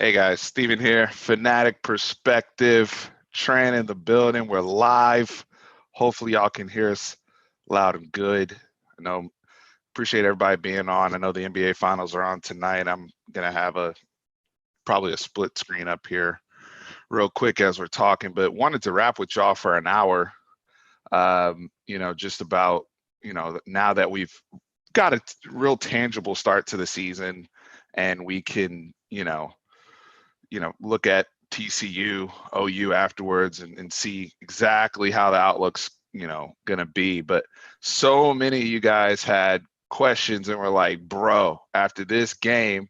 Hey guys, Steven here, Fanatic Perspective, Tran in the building. We're live. Hopefully y'all can hear us loud and good. I know, appreciate everybody being on. I know the NBA finals are on tonight. I'm gonna have probably a split screen up here real quick as we're talking, but wanted to wrap with y'all for an hour. Just about, now that we've got a real tangible start to the season and we can, look at TCU, OU afterwards and see exactly how the outlook's, going to be. But so many of you guys had questions and were like, bro, after this game,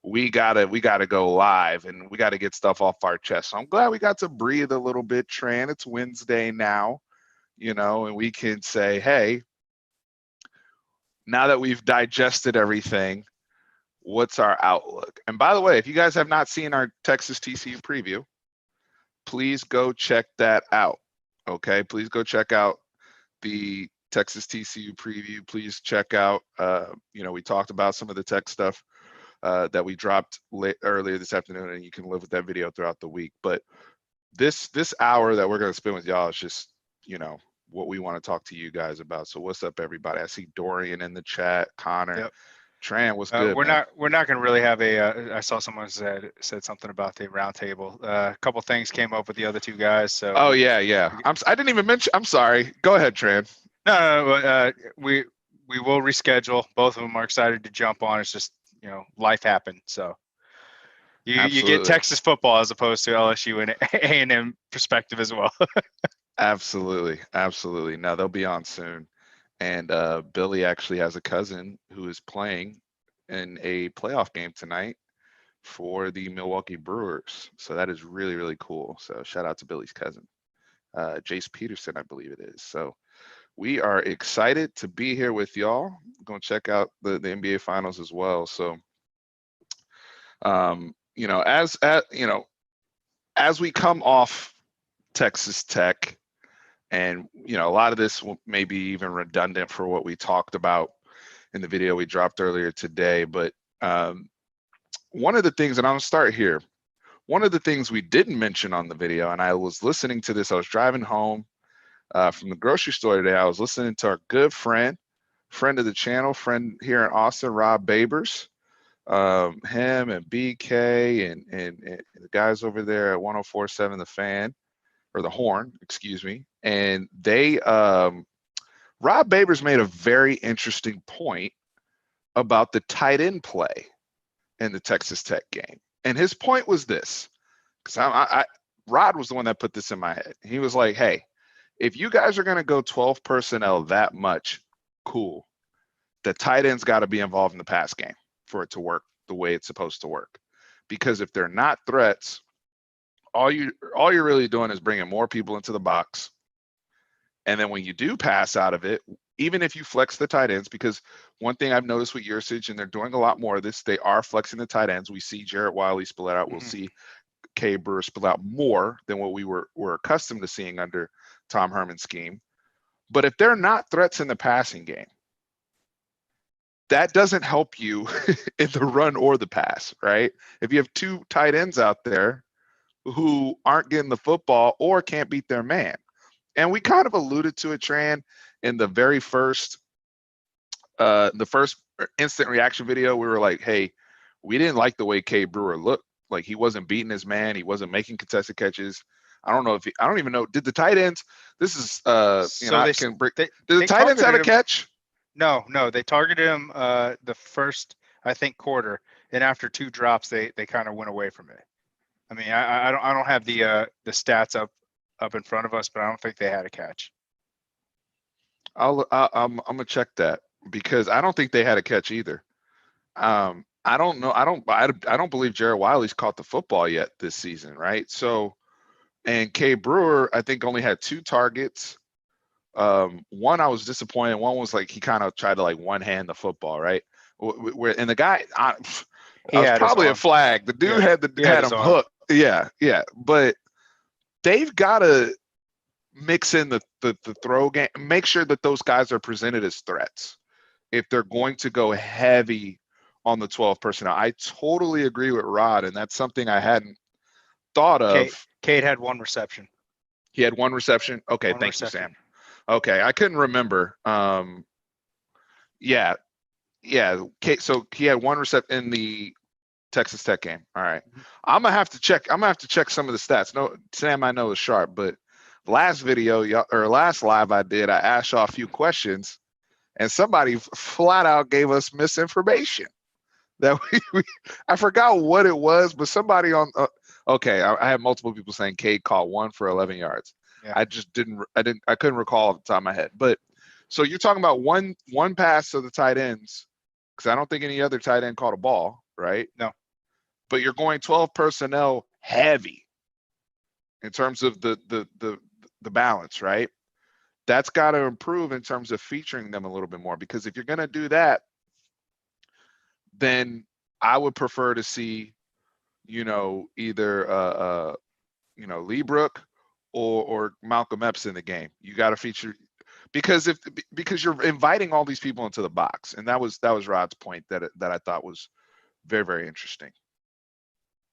we gotta go live and we gotta get stuff off our chest. So I'm glad we got to breathe a little bit, Tran. It's Wednesday now, and we can say, hey, now that we've digested everything, what's our outlook? And by the way, if you guys have not seen our Texas TCU preview, please go check that out. Okay, please go check out the Texas TCU preview. Please check out, we talked about some of the tech stuff that we dropped earlier this afternoon, and you can live with that video throughout the week. But this hour that we're going to spend with y'all is just, what we want to talk to you guys about. So what's up, everybody? I see Dorian in the chat, Connor. Yep. Tran, what's good? We're not going to really have I saw someone said something about the roundtable. A couple things came up with the other two guys. So. Oh yeah. I didn't even mention. I'm sorry. Go ahead, Tran. No. We will reschedule. Both of them are excited to jump on. It's just life happened. So. You get Texas football as opposed to LSU and A&M perspective as well. Absolutely. No, they'll be on soon. And Billy actually has a cousin who is playing in a playoff game tonight for the Milwaukee Brewers. So that is really, really cool. So shout out to Billy's cousin, Jace Peterson, I believe it is. So we are excited to be here with y'all. I'm going to check out the NBA finals as well. So, as we come off Texas Tech, and a lot of this may be even redundant for what we talked about in the video we dropped earlier today. But one of the things, and I'm gonna start here. One of the things we didn't mention on the video, and I was listening to this. I was driving home from the grocery store today. I was listening to our good friend of the channel, friend here in Austin, Rob Babers. Him and BK and the guys over there at 104.7 The Fan. Or the Horn, excuse me. And they, Rob Babers made a very interesting point about the tight end play in the Texas Tech game. And his point was this, because Rod was the one that put this in my head. He was like, hey, if you guys are going to go 12 personnel that much, cool. The tight end's got to be involved in the pass game for it to work the way it's supposed to work. Because if they're not threats, all you're really doing is bringing more people into the box. And then when you do pass out of it, even if you flex the tight ends, because one thing I've noticed with Yurcich, and they're doing a lot more of this, they are flexing the tight ends. We see Jarrett Wiley split out. We'll see K. Brewer split out more than what we were accustomed to seeing under Tom Herman's scheme. But if they're not threats in the passing game, that doesn't help you in the run or the pass, right? If you have two tight ends out there who aren't getting the football or can't beat their man. And we kind of alluded to it, Tran, in the very first instant reaction video. We were like, hey, we didn't like the way K. Brewer looked. Like he wasn't beating his man. He wasn't making contested catches. I don't even know. Did the tight ends, did the tight ends have a catch? No, they targeted him the first, I think, quarter. And after two drops, they kind of went away from it. I mean, I don't have the stats up in front of us, but I don't think they had a catch. I'm gonna check that because I don't think they had a catch either. I don't know. I don't believe Jarrett Wiley's caught the football yet this season, right? So, and K. Brewer, I think only had 2 targets. One I was disappointed. One was like he kind of tried to like one hand the football, right? And the guy, it was probably a flag. The dude had him hooked. Yeah. But they've got to mix in the throw game, make sure that those guys are presented as threats if they're going to go heavy on the 12 personnel. I totally agree with Rod, and that's something I hadn't thought of. Cade had 1 reception. He had 1 reception. Okay, thank you, Sam. Okay, I couldn't remember. Yeah. So he had 1 reception in the Texas Tech game. All right. I'm gonna have to check some of the stats. No, Sam, I know is sharp, but last video or last live I did, I asked y'all a few questions, and somebody flat out gave us misinformation. That I forgot what it was, but somebody on. Okay, I had multiple people saying Cade caught 1 for 11 yards. Yeah. I couldn't recall off the top of my head. But so you're talking about one pass to the tight ends, because I don't think any other tight end caught a ball, right? No. But you're going 12 personnel heavy in terms of the balance, right? That's got to improve in terms of featuring them a little bit more, because if you're going to do that, then I would prefer to see, either Lee Brook or Malcolm Epps in the game. You got to feature, because you're inviting all these people into the box, and that was Rod's point that I thought was very, very interesting.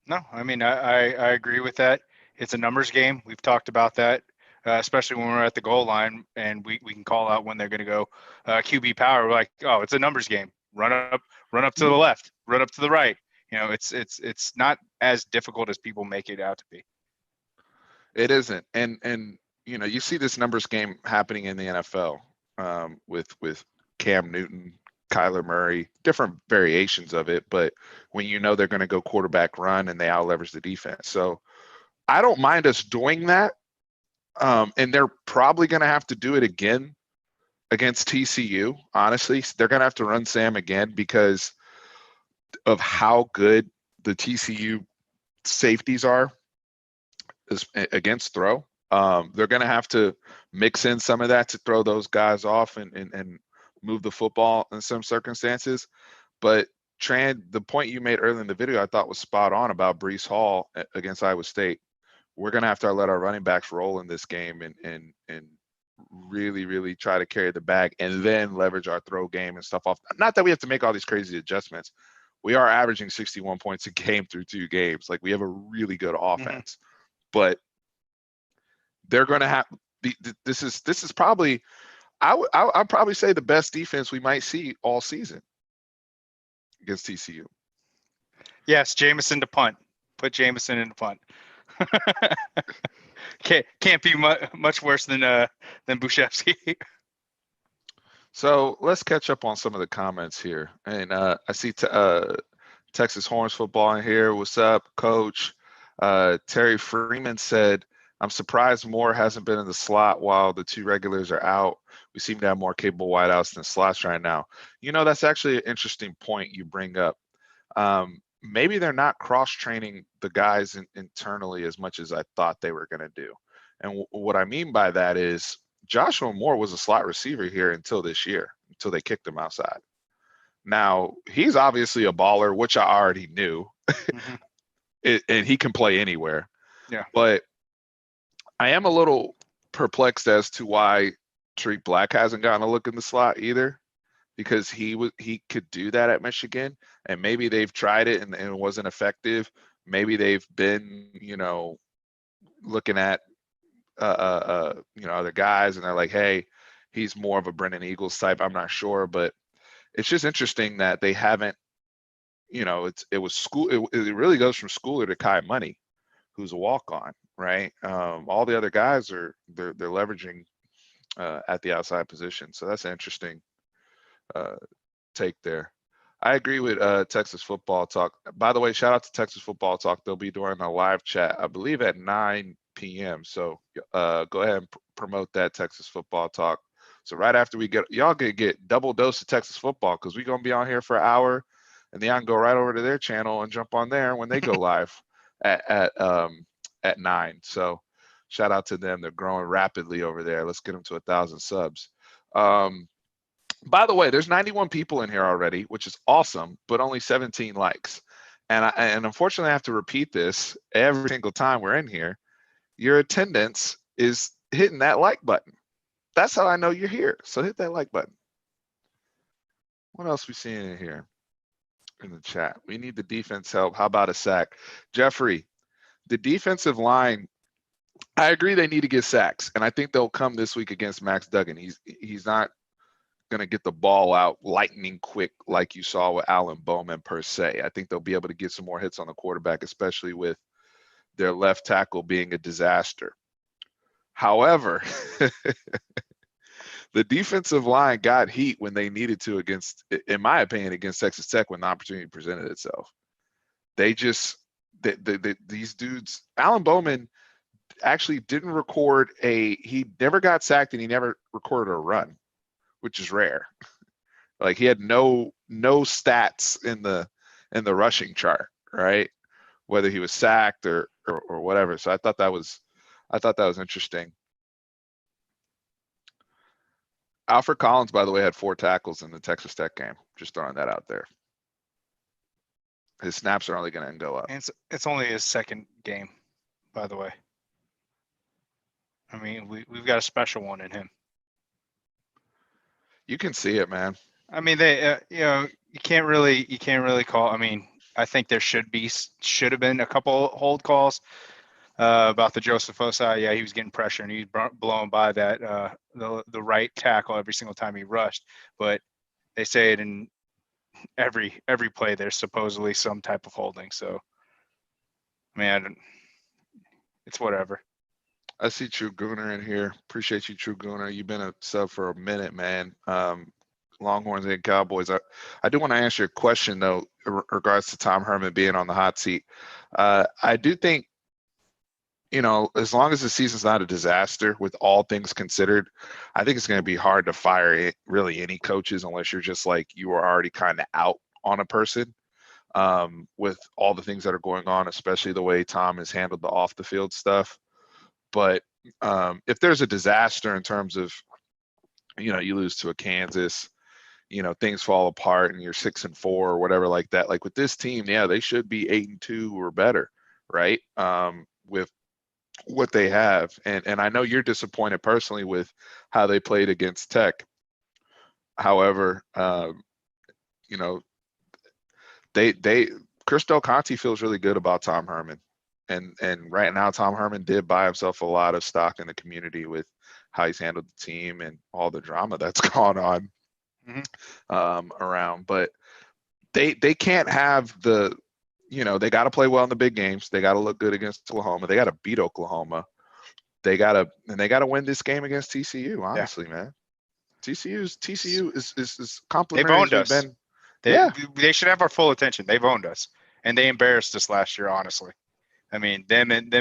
No, I mean, I agree with that. It's a numbers game. We've talked about that, especially when we're at the goal line and we can call out when they're going to go QB power. We're like, oh, it's a numbers game. Run up to the left, run up to the right. It's not as difficult as people make it out to be. It isn't, and you see this numbers game happening in the NFL with Cam Newton, Kyler Murray, different variations of it, but when they're going to go quarterback run and they out leverage the defense. So I don't mind us doing that, and they're probably going to have to do it again against TCU. Honestly, they're going to have to run Sam again because of how good the TCU safeties are against throw. They're going to have to mix in some of that to throw those guys off and move the football in some circumstances. But Tran, the point you made earlier in the video, I thought was spot on about Breece Hall against Iowa State. We're going to have to let our running backs roll in this game and really, really try to carry the bag and then leverage our throw game and stuff off. Not that we have to make all these crazy adjustments. We are averaging 61 points a game through 2 games. Like, we have a really good offense, but they're going to have this is probably, I'd probably say, the best defense we might see all season against TCU. Yes, Jameson to punt. Put Jameson in the punt. Can't be much worse than Bushevsky. So let's catch up on some of the comments here. And I see Texas Horns football in here. What's up, Coach? Terry Freeman said, I'm surprised Moore hasn't been in the slot while the 2 regulars are out. We seem to have more capable wideouts than slots right now. That's actually an interesting point you bring up. Maybe they're not cross-training the guys internally as much as I thought they were going to do. And what I mean by that is Joshua Moore was a slot receiver here until this year, until they kicked him outside. Now, he's obviously a baller, which I already knew, and he can play anywhere. Yeah. But I am a little perplexed as to why Tariq Black hasn't gotten a look in the slot either, because he could do that at Michigan, and maybe they've tried it and it wasn't effective. Maybe they've been, looking at other guys, and they're like, hey, he's more of a Brennan Eagles type. I'm not sure, but it's just interesting that they haven't, it was school. It really goes from Schooler to Kai Money, who's a walk-on, right? All the other guys they're leveraging at the outside position. So that's an interesting take there. I agree with Texas Football Talk. By the way, shout out to Texas Football Talk. They'll be doing a live chat, I believe, at 9 p.m. So go ahead and promote that, Texas Football Talk. So right after we y'all get double dose of Texas football, because we're going to be on here for an hour, and then I can go right over to their channel and jump on there when they go live at 9. So shout out to them. They're growing rapidly over there. Let's get them to 1,000 subs. By the way, there's 91 people in here already, which is awesome, but only 17 likes. And unfortunately, I have to repeat this every single time we're in here. Your attendance is hitting that like button. That's how I know you're here. So hit that like button. What else we seeing in here? in the chat. We need the defense help. How about a sack? Jeffrey, the defensive line, I agree they need to get sacks, and I think they'll come this week against Max Duggan. He's not going to get the ball out lightning quick like you saw with Alan Bowman per se. I think they'll be able to get some more hits on the quarterback, especially with their left tackle being a disaster. However, the defensive line got heat when they needed to against, in my opinion, against Texas Tech when the opportunity presented itself. They just, these dudes, Alan Bowman actually didn't record he never got sacked and he never recorded a run, which is rare. Like he had no stats in the rushing chart, right? Whether he was sacked or whatever. So I thought that was interesting. Alfred Collins, by the way, had 4 tackles in the Texas Tech game. Just throwing that out there. His snaps are only going to go up. And it's only his second game, by the way. I mean, we've got a special one in him. You can see it, man. I mean, they, you can't really call. I mean, I think there should have been a couple hold calls about the Joseph Osai. Yeah, he was getting pressure and he was blown by that the right tackle every single time he rushed. But they say it in every play. There's supposedly some type of holding. So, man, it's whatever. I see True Gooner in here. Appreciate you, True Gooner. You've been a sub for a minute, man. Longhorns and Cowboys. I do want to answer your question, though, in regards to Tom Herman being on the hot seat. I do think, as long as the season's not a disaster, with all things considered, I think it's going to be hard to fire really any coaches unless you're just like you are already kind of out on a person with all the things that are going on, especially the way Tom has handled the off the field stuff. But if there's a disaster in terms of, you lose to a Kansas, things fall apart and you're 6-4 or whatever like that. Like with this team, yeah, they should be 8-2 or better, right? With what they have, and I know you're disappointed personally with how they played against Tech. However, Chris Del Conte feels really good about Tom Herman. And right now, Tom Herman did buy himself a lot of stock in the community with how he's handled the team and all the drama that's gone on around. But they can't have they got to play well in the big games. They got to look good against Oklahoma. They got to beat Oklahoma. They got to win this game against TCU. Honestly, man, TCU is complimentary. They've owned us. They should have our full attention. They've owned us, and they embarrassed us last year. Honestly. I mean, them and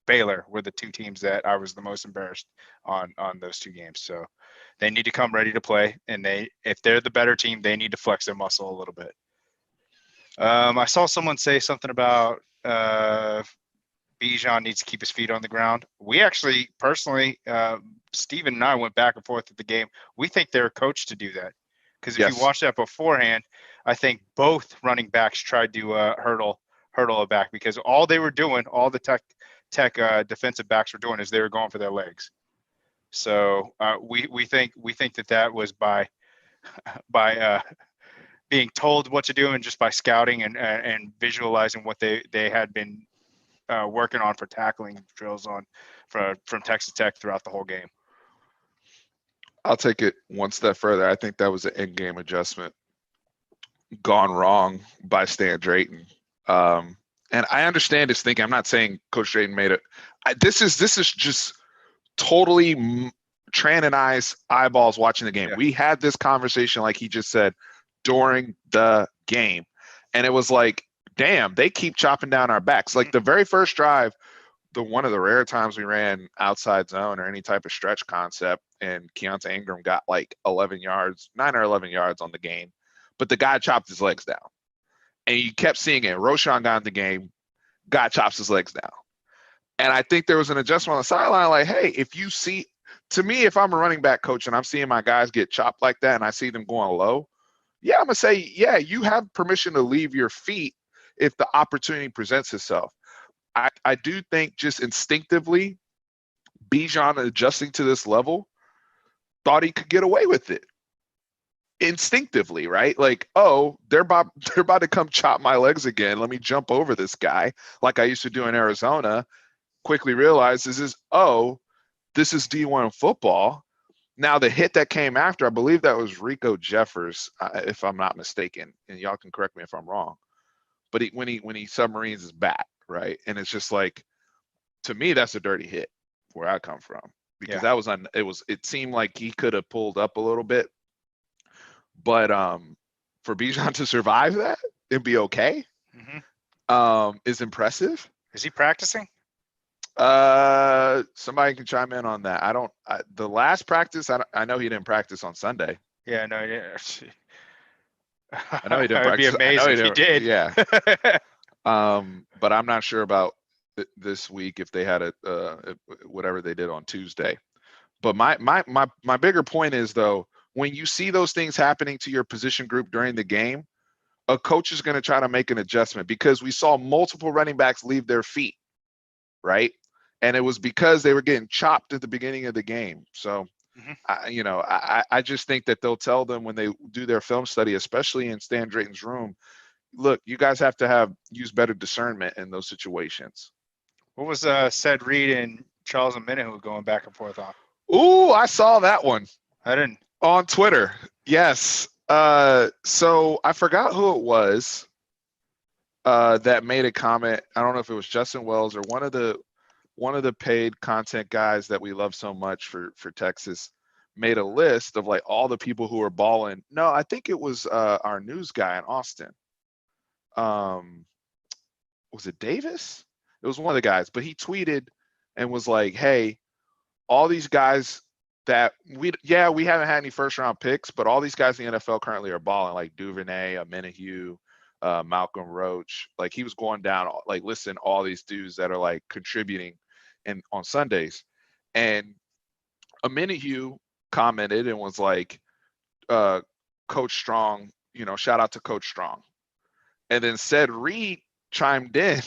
Baylor were the 2 teams that I was the most embarrassed on those 2 games. So they need to come ready to play, and if they're the better team, they need to flex their muscle a little bit. I saw someone say something about Bijan needs to keep his feet on the ground. We actually, personally, Steven and I went back and forth at the game. We think they're coached to do that because if you watch that beforehand, I think both running backs tried to hurdle it back because all they were doing, all the tech defensive backs were doing is they were going for their legs. So we think that was by being told what to do and just by scouting and visualizing what they had been working on for tackling drills from Texas Tech throughout the whole game. I'll take it one step further. I think that was an in-game adjustment gone wrong by Stan Drayton. And I understand his thinking. I'm not saying Coach Drayton made it. This is just totally Tran and I's eyeballs watching the game. Yeah. We had this conversation, like he just said, during the game. And it was like, damn, they keep chopping down our backs. Like the very first drive, one of the rare times we ran outside zone or any type of stretch concept, and Keontae Ingram got like 9 or 11 yards on the game. But the guy chopped his legs down. And you kept seeing it. Roshan got in the game, guy chops his legs down. And I think there was an adjustment on the sideline like, hey, to me, if I'm a running back coach and I'm seeing my guys get chopped like that and I see them going low, yeah, I'm going to say, yeah, you have permission to leave your feet if the opportunity presents itself. I do think just instinctively, Bijan adjusting to this level thought he could get away with it. instinctively, right? Like, oh, they're about to come chop my legs again. Let me jump over this guy like I used to do in Arizona. Quickly realize this is D1 football. Now the hit that came after, I believe that was Rico Jeffers, if I'm not mistaken, and y'all can correct me if I'm wrong. But when he submarines his bat, right, and it's just like, to me, that's a dirty hit where I come from, because that was it seemed like he could have pulled up a little bit, but for Bijan to survive that and be okay, is impressive. Is he practicing? Somebody can chime in on that. The last practice, I know he didn't practice on Sunday. Yeah, no, yeah. I know he didn't practice. It'd be amazing if he did. Yeah. But I'm not sure about this week if they had whatever they did on Tuesday. But my bigger point is, though, when you see those things happening to your position group during the game, a coach is going to try to make an adjustment, because we saw multiple running backs leave their feet, right? And it was because they were getting chopped at the beginning of the game. So, I just think that they'll tell them when they do their film study, especially in Stan Drayton's room, look, you guys have to use better discernment in those situations. What was said Reed and Charles Omenihu going back and forth on? Ooh, I saw that one. I didn't. On Twitter. Yes. So I forgot who it was that made a comment. I don't know if it was Justin Wells or one of the paid content guys that we love so much for Texas, made a list of like all the people who are balling. No, I think it was our news guy in Austin. Was it Davis? It was one of the guys, but he tweeted and was like, hey, all these guys that we haven't had any first round picks, but all these guys in the NFL currently are balling, like Duvernay, Omenihu, Malcolm Roach. Like, he was going down, like, listen, all these dudes that are like contributing on Sundays. And Omenihu commented and was like, Coach Strong, shout out to Coach Strong. And then said Reed chimed in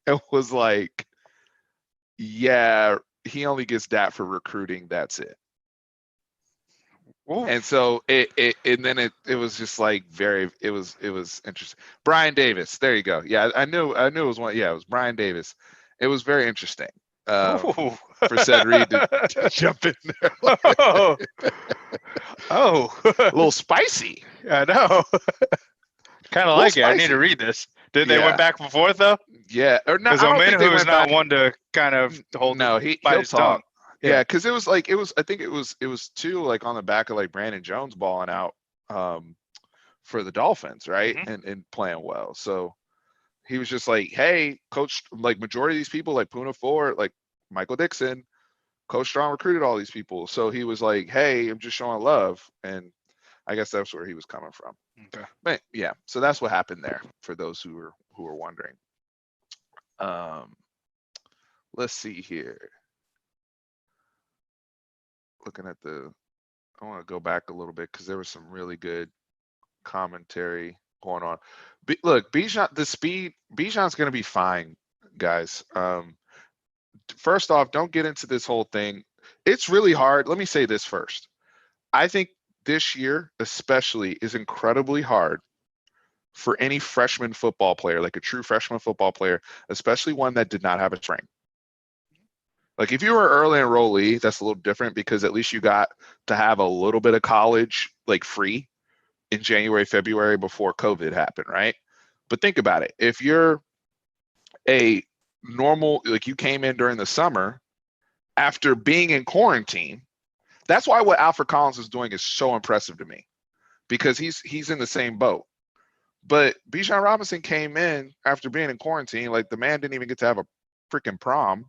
and was like, yeah, he only gets that for recruiting. That's it. Ooh. And so it was just like it was interesting. Brian Davis, there you go. Yeah, I knew it was one. Yeah, it was Brian Davis. It was very interesting for said Reed to jump in there. A little spicy. I know. Kind of like spicy. It. I need to read this. Did they went back and forth though? Yeah, or not. Because Omenihu is not one to kind of hold. No, he'll talk. Yeah, because it was like I think it was too, like, on the back of like Brandon Jones balling out for the Dolphins, right? And playing well. So he was just like, hey, coach, like, majority of these people, like Puna Ford, like Michael Dixon, Coach Strong recruited all these people. So he was like, hey, I'm just showing love. And I guess that's where he was coming from. Okay. But yeah, so that's what happened there for those who were wondering. Let's see here. Looking at I want to go back a little bit because there was some really good commentary going on. Look, Bijan's going to be fine, guys. First off, don't get into this whole thing. It's really hard. Let me say this first. I think this year especially is incredibly hard for any freshman football player, like a true freshman football player, especially one that did not have a string. Like, if you were early enrollee, that's a little different because at least you got to have a little bit of college, like, free in January, February before COVID happened, right? But think about it. If you're a normal, like, you came in during the summer after being in quarantine, that's why what Alfred Collins is doing is so impressive to me, because he's in the same boat. But Bijan Robinson came in after being in quarantine. Like, the man didn't even get to have a freaking prom.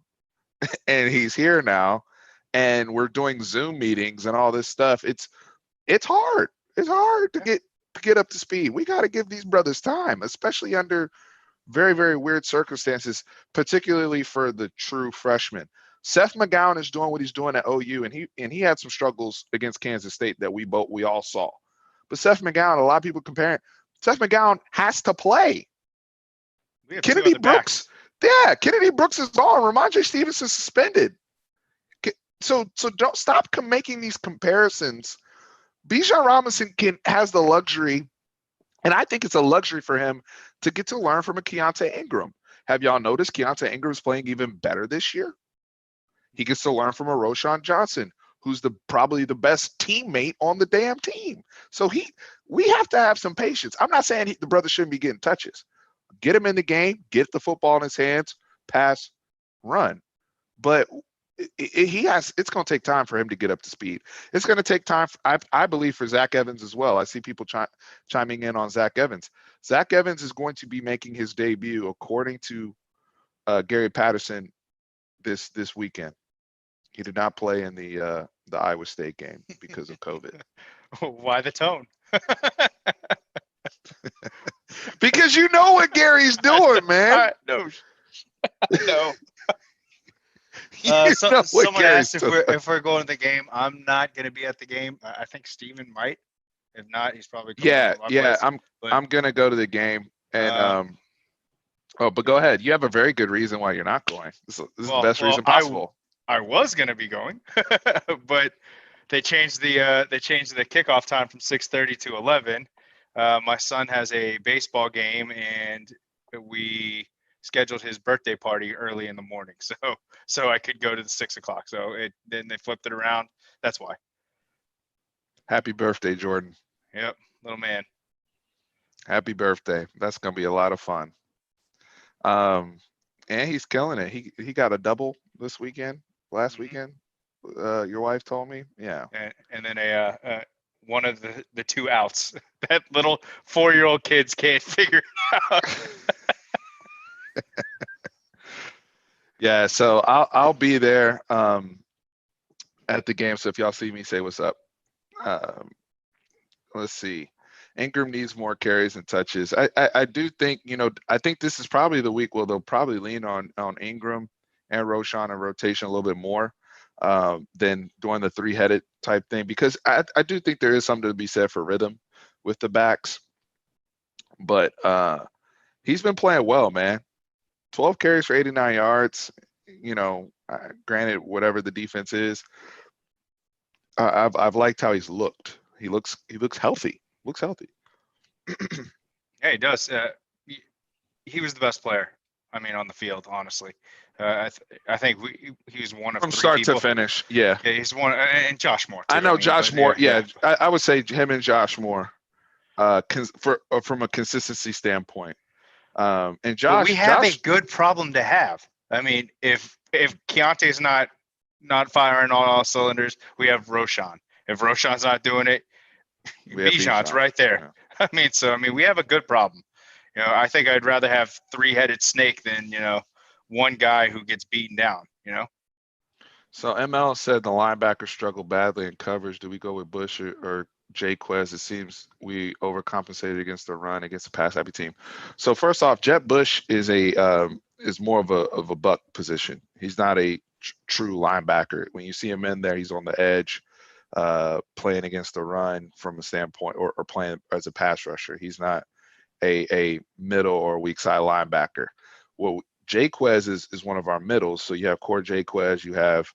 And he's here now, and we're doing Zoom meetings and all this stuff. It's hard. It's hard to get up to speed. We got to give these brothers time, especially under very, very weird circumstances, particularly for the true freshmen. Seth McGowan is doing what he's doing at OU, and he had some struggles against Kansas State that we all saw. But Seth McGowan, a lot of people comparing. Seth McGowan has to play. Kennedy Brooks. Yeah, Kennedy Brooks is on. Ramondre Stevenson suspended. So don't stop making these comparisons Bijan Robinson has the luxury, and I think it's a luxury for him to get to learn from a Keontae Ingram. Have y'all noticed Keontae Ingram's playing even better this year? He gets to learn from a Roschon Johnson, who's probably the best teammate on the damn team. So we have to have some patience. I'm not saying the brother shouldn't be getting touches. Get him in the game, get the football in his hands, pass, run. But it's going to take time for him to get up to speed. It's going to take time, I believe, for Zach Evans as well. I see people chiming in on Zach Evans. Zach Evans is going to be making his debut, according to Gary Patterson, this weekend. He did not play in the Iowa State game because of COVID. Why the tone? Because you know what Gary's doing, man. No. Someone asked if we're going to the game. I'm not going to be at the game. I think Steven might. If not, he's probably I'm going to go to the game. And but go ahead. You have a very good reason why you're not going. This is the best reason possible. I was going to be going, but they changed the kickoff time from 6:30 to 11. My son has a baseball game, and we scheduled his birthday party early in the morning, so I could go to the 6 o'clock. So then they flipped it around. That's why. Happy birthday, Jordan. Yep, little man. Happy birthday. That's gonna be a lot of fun. And he's killing it. He got a double this weekend. Last weekend, your wife told me. Yeah. And then one of the two outs that little 4-year-old kids can't figure it out. Yeah, so I'll be there at the game. So if y'all see me, say what's up. Let's see. Ingram needs more carries and touches. I do think, I think this is probably the week where they'll probably lean on Ingram and Roschon in rotation a little bit more than doing the three-headed type thing, because I do think there is something to be said for rhythm with the backs. But he's been playing well, man. 12 carries for 89 yards. Granted, whatever the defense is, I've liked how he's looked. He looks healthy. Looks healthy. Yeah, he does. He was the best player. I mean, on the field, honestly. I think he was one of from three start people. to finish. Yeah, he's one, and Josh Moore. Too. I know Josh Moore. Yeah. I would say him and Josh Moore, from a consistency standpoint. And Josh, but we have a good problem to have. I mean, if Keontae's not firing on all cylinders, we have Roschon. If Roschon's not doing it, Bijan's right there. Yeah. I mean, we have a good problem. I think I'd rather have three-headed snake than, one guy who gets beaten down, So ML said the linebackers struggle badly in coverage. Do we go with Bush or Jaquez? It seems we overcompensated against the run against a pass-happy team. So first off, Jett Bush is more of a buck position. He's not a true linebacker. When you see him in there, he's on the edge, playing against the run from a standpoint, or playing as a pass rusher. He's not a middle or weak side linebacker. Well, Jaquez is one of our middles. So you have Core Jaquez, you have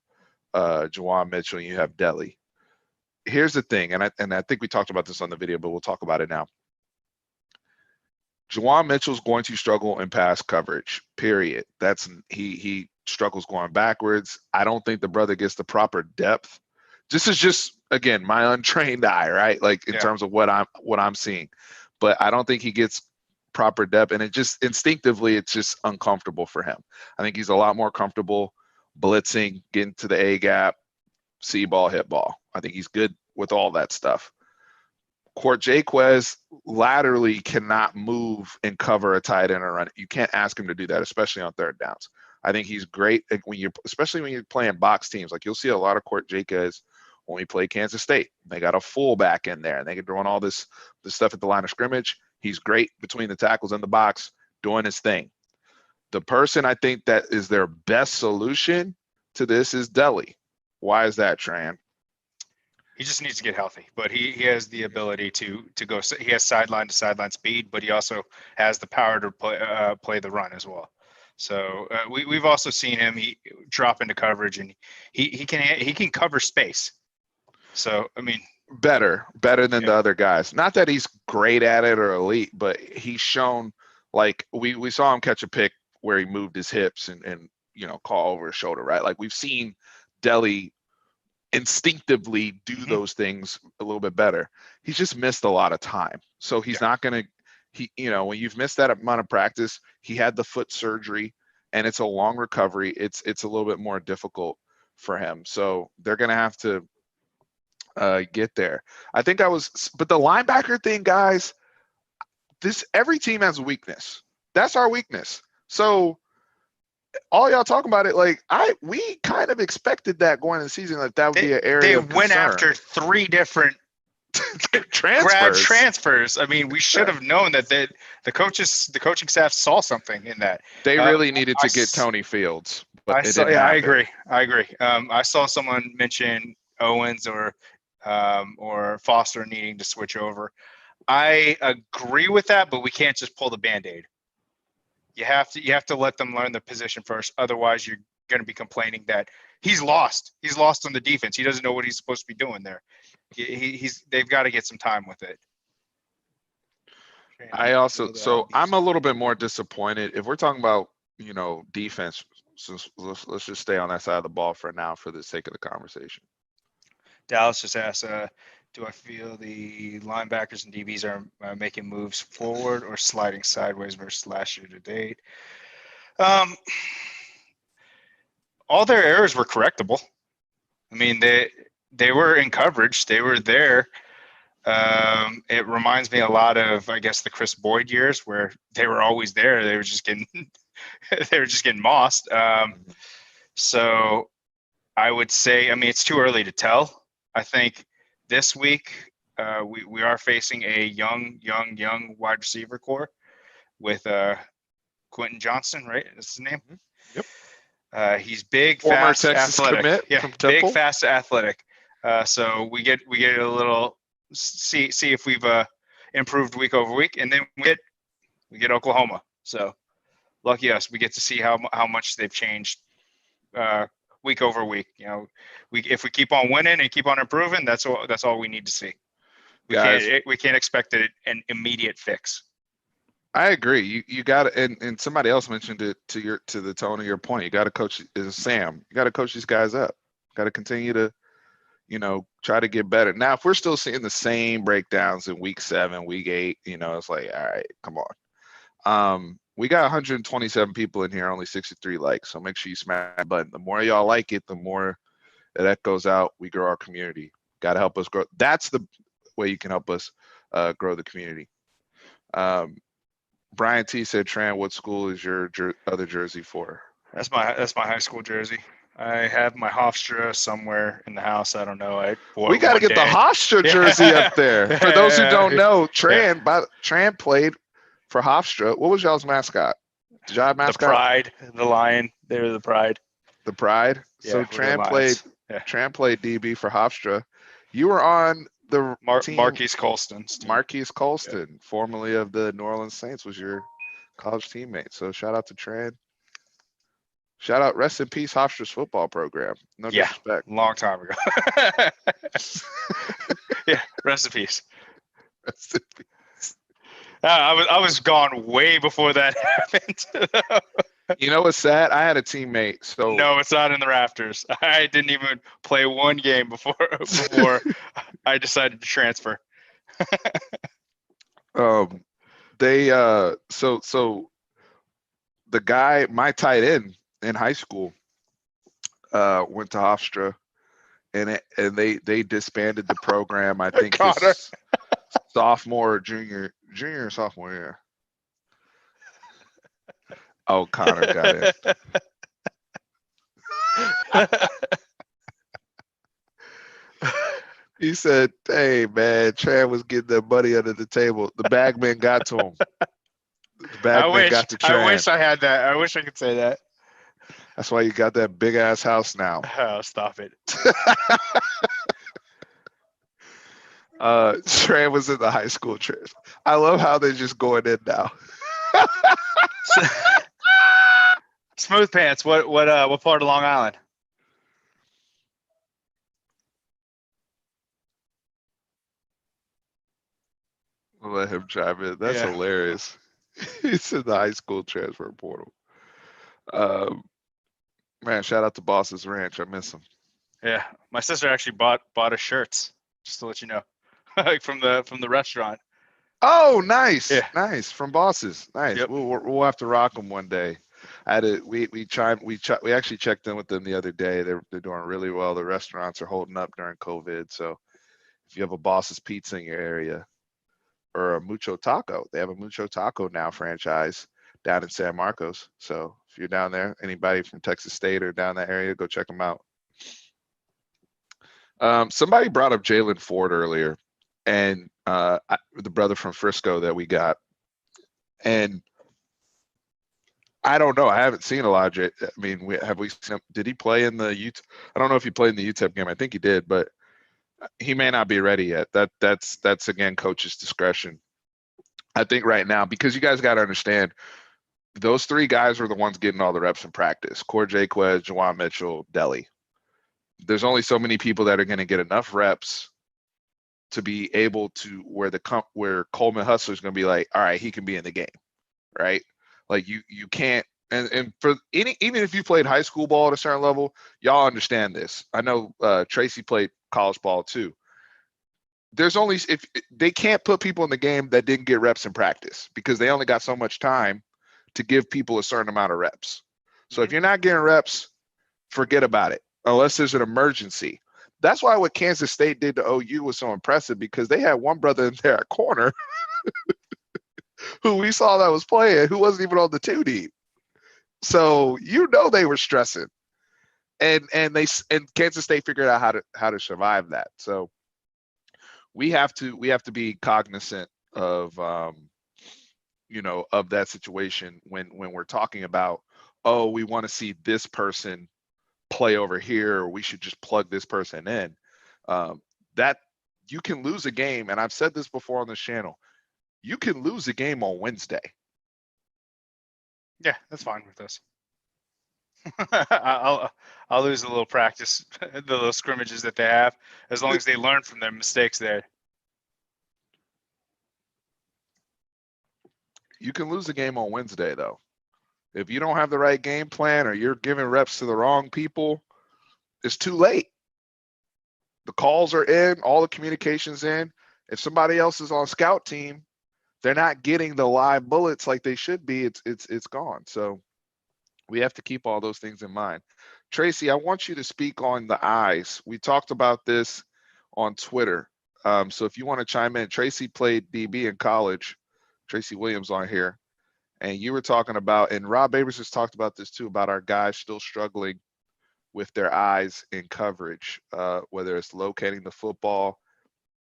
Juwan Mitchell, and you have Deli. Here's the thing, and I think we talked about this on the video, but we'll talk about it now. Juwan Mitchell's going to struggle in pass coverage, period. He struggles going backwards. I don't think the brother gets the proper depth. This is just, again, my untrained eye, right? Like in terms of what I'm seeing. But I don't think he gets proper depth, and it just instinctively, it's just uncomfortable for him. I think he's a lot more comfortable blitzing, getting to the A gap, see ball, hit ball. I think he's good with all that stuff. Court Jaquez laterally cannot move and cover a tight end or run. You can't ask him to do that, especially on third downs. I think he's great especially when you're playing box teams. Like you'll see a lot of Court Jaquez when we play Kansas State. They got a fullback in there, and they can doing all this stuff at the line of scrimmage. He's great between the tackles and the box, doing his thing. The person I think that is their best solution to this is Deli. Why is that, Tran? He just needs to get healthy, but he has the ability to go. He has sideline to sideline speed, but he also has the power to play the run as well. So we've also seen him drop into coverage, and he can cover space. So I mean, better than the other guys. Not that he's great at it or elite, but he's shown, like, we saw him catch a pick where he moved his hips and call over his shoulder, right? Like, we've seen Deli instinctively do those things a little bit better. He's just missed a lot of time. So he's not going to, when you've missed that amount of practice, he had the foot surgery and it's a long recovery. It's a little bit more difficult for him. So they're going to have to get there. but the linebacker thing, guys, every team has a weakness. That's our weakness. So all y'all talking about it, like, we kind of expected that going into the season, like that would be an area of concern. They went after 3 different grad transfers. I mean, we should have known that the coaching staff saw something in that. They really needed to get Tony Fields. But I agree. I saw someone mention Owens or Foster needing to switch over. I agree with that, but we can't just pull the Band-Aid. You have to let them learn the position first. Otherwise, you're going to be complaining that he's lost. He's lost on the defense. He doesn't know what he's supposed to be doing there. They've got to get some time with it. I'm a little bit more disappointed if we're talking about defense. So let's just stay on that side of the ball for now, for the sake of the conversation. Dallas just asked, do I feel the linebackers and DBs are making moves forward or sliding sideways versus last year to date? All their errors were correctable. I mean, they were in coverage. They were there. It reminds me a lot of, I guess, the Chris Boyd years where they were always there. They were just getting mossed. So I would say, I mean, it's too early to tell. I think this week we are facing a young wide receiver core with Quentin Johnson, right? That's his name. Yep. He's big, former fast, Texas athletic. Commit from Temple. Big, fast, athletic. So we get a little see if we've improved week over week, and then we get Oklahoma. So lucky us, we get to see how much they've changed week over week. If we keep on winning and keep on improving, that's all we need to see. We can't expect an immediate fix. I agree. You got to, and somebody else mentioned it to the tone of your point. You got to coach, Sam. You got to coach these guys up. Got to continue to, try to get better. Now, if we're still seeing the same breakdowns in week 7, week 8, it's like, all right, come on. We got 127 people in here, only 63 likes. So make sure you smash that button. The more y'all like it, the more that goes out. We grow our community. Got to help us grow. That's the way you can help us grow the community. Brian T said, Tran, what school is your other jersey for? That's my high school jersey. I have my Hofstra somewhere in the house. I don't know. We got to get the Hofstra jersey up there. For those who don't know, Tran played for Hofstra. What was y'all's mascot? Did y'all have mascot? The Pride, the Lion. They were the Pride. The Pride. Yeah, so Tran played DB for Hofstra. You were on the team. Marquise Colston. Marquise Colston, formerly of the New Orleans Saints, was your college teammate. So shout out to Tran. Shout out, rest in peace, Hofstra's football program. No disrespect. Long time ago. Yeah, rest in peace. Rest in peace. I was gone way before that happened. You know what's sad? I had a teammate. So no, it's not in the rafters. I didn't even play one game before I decided to transfer. So the guy, my tight end in high school, went to Hofstra, and they disbanded the program. I think his junior or sophomore year. Oh, Connor got it. He said, hey, man, Tran was getting that money under the table. The bagman got to him. I wish I had that. I wish I could say that. That's why you got that big-ass house now. Oh, stop it. Tran was in the high school trip. I love how they're just going in now. Smooth Pants, what part of Long Island? We'll let him chime in. That's Yeah. hilarious. He's in the high school transfer portal. Um, man, shout out to Boss's Ranch. I miss him. Yeah. My sister actually bought us shirts, just to let you know, like from the restaurant. Oh, nice, Yeah. nice from Bosses. Nice. Yep. We'll have to rock them one day. I had a, we actually checked in with them the other day. They're doing really well. The restaurants are holding up during COVID. So if you have a Boss's Pizza in your area or a Mucho Taco, they have a Mucho Taco now franchise down in San Marcos. So if you're down there, anybody from Texas State or down that area, go check them out. Somebody brought up Jalen Ford earlier, and the brother from Frisco that we got, and I don't know. I haven't seen a lot of I mean, have we seen him? Did he play in the I don't know if he played in the UTEP game. I think he did, but he may not be ready yet. That's again coach's discretion. I think right now, because you guys got to understand, those three guys are the ones getting all the reps in practice. Core Jaquez, Jawan Mitchell, Deli. There's only so many people that are going to get enough reps to be able to where Coleman Hustler is going to be like, all right, he can be in the game, right? Like you can't, and for even if you played high school ball at a certain level, y'all understand this. I know Tracy played college ball too. There's only if they can't put people in the game that didn't get reps in practice because they only got so much time to give people a certain amount of reps. So if you're not getting reps, forget about it unless there's an emergency. That's why what Kansas State did to OU was so impressive because they had one brother in there at corner who we saw that was playing who wasn't even on the 2 deep. So they were stressing, and Kansas State figured out how to survive that. So we have to be cognizant of of that situation when we're talking about, oh, we want to see this person play over here, or we should just plug this person in. That you can lose a game, and I've said this before on this channel. You can lose a game on Wednesday. Yeah, that's fine with us. I'll lose a little practice, the little scrimmages that they have, as long as they learn from their mistakes there. You can lose a game on Wednesday, though. If you don't have the right game plan or you're giving reps to the wrong people, it's too late. The calls are in, all the communication's in. If somebody else is on scout team, they're not getting the live bullets like they should be. It's gone. So we have to keep all those things in mind. Tracy, I want you to speak on the eyes. We talked about this on Twitter. So if you want to chime in, Tracy played DB in college. Tracy Williams on here. And you were talking about, and Rob Babers has talked about this too, about our guys still struggling with their eyes in coverage, whether it's locating the football,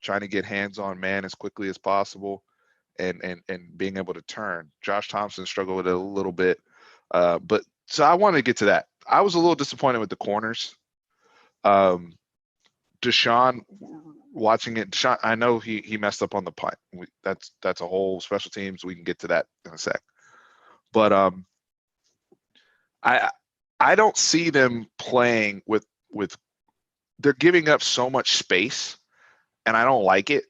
trying to get hands on man as quickly as possible, and being able to turn. Josh Thompson struggled with it a little bit. But so I wanted to get to that. I was a little disappointed with the corners. Deshaun, watching it, Deshaun, I know he messed up on the punt. That's a whole special teams. We can get to that in a sec. But I don't see them playing with they're giving up so much space, and I don't like it.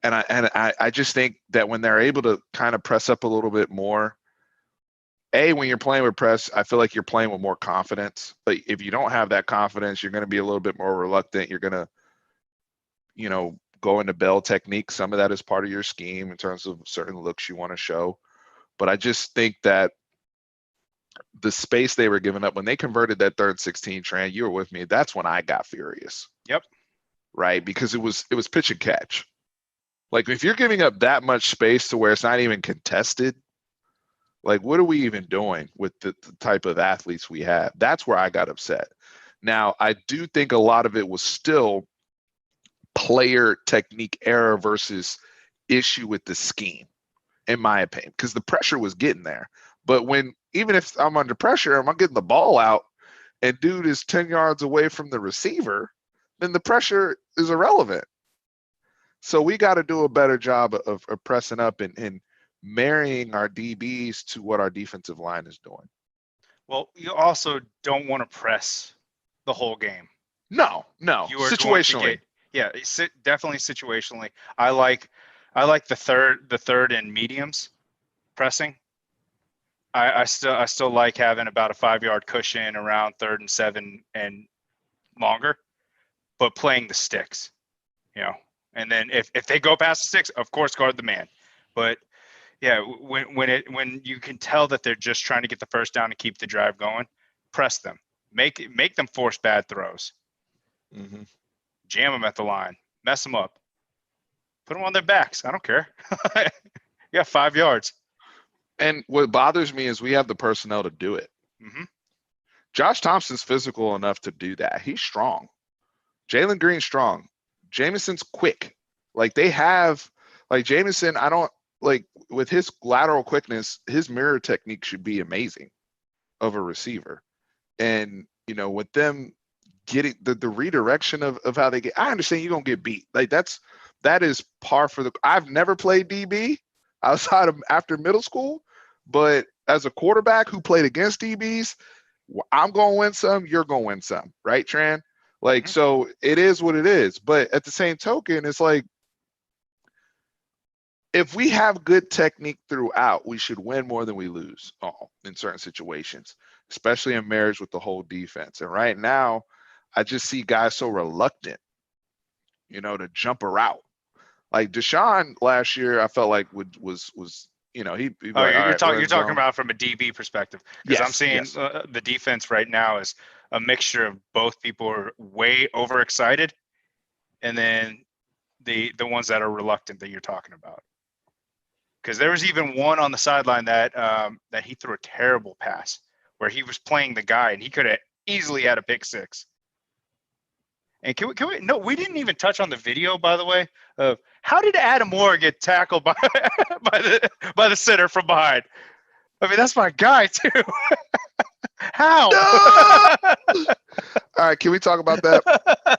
And I just think that when they're able to kind of press up a little bit more, when you're playing with press, I feel like you're playing with more confidence. But if you don't have that confidence, you're going to be a little bit more reluctant. You're going to, go into bell technique. Some of that is part of your scheme in terms of certain looks you want to show. But I just think that the space they were giving up when they converted that 3rd 16, Tran, you were with me. That's when I got furious. Yep. Right. Because it was pitch and catch. Like if you're giving up that much space to where it's not even contested, like what are we even doing with the type of athletes we have? That's where I got upset. Now, I do think a lot of it was still player technique error versus issue with the scheme, in my opinion, because the pressure was getting there. But even if I'm under pressure, I'm getting the ball out and dude is 10 yards away from the receiver, then the pressure is irrelevant. So we got to do a better job of pressing up and marrying our DBs to what our defensive line is doing. Well, you also don't want to press the whole game. No. You are Situationally. definitely situationally. I like I like the third and mediums pressing. I still like having about a 5-yard cushion around 3rd and 7 and longer, but playing the sticks, and then if they go past the sticks, of course, guard the man. But yeah, when you can tell that they're just trying to get the first down and keep the drive going, press them, make them force bad throws, jam them at the line, mess them up, put them on their backs. I don't care. You got 5 yards. And what bothers me is we have the personnel to do it. Josh Thompson's physical enough to do that. He's strong. Jalen Green's strong. Jameson's quick. Like they have, like Jameson, I don't like with his lateral quickness, his mirror technique should be amazing of a receiver. And, with them getting the redirection of how they get, I understand you're going to get beat. Like that is par for the, I've never played DB outside of after middle school, but as a quarterback who played against DBs, I'm going to win some, you're going to win some, right, Tran? Like, so it is what it is. But at the same token, it's like, if we have good technique throughout, we should win more than we lose in certain situations, especially in marriage with the whole defense. And right now, I just see guys so reluctant, to jump a route. Like Deshaun last year, I felt like was you're talking about from a DB perspective, because I'm seeing the defense right now is a mixture of both. People are way overexcited, and then the ones that are reluctant that you're talking about. Because there was even one on the sideline that he threw a terrible pass where he was playing the guy and he could have easily had a pick six. And can we? No, we didn't even touch on the video, by the way, of how did Adam Moore get tackled by the center from behind? I mean, that's my guy too. How? No! All right, can we talk about that?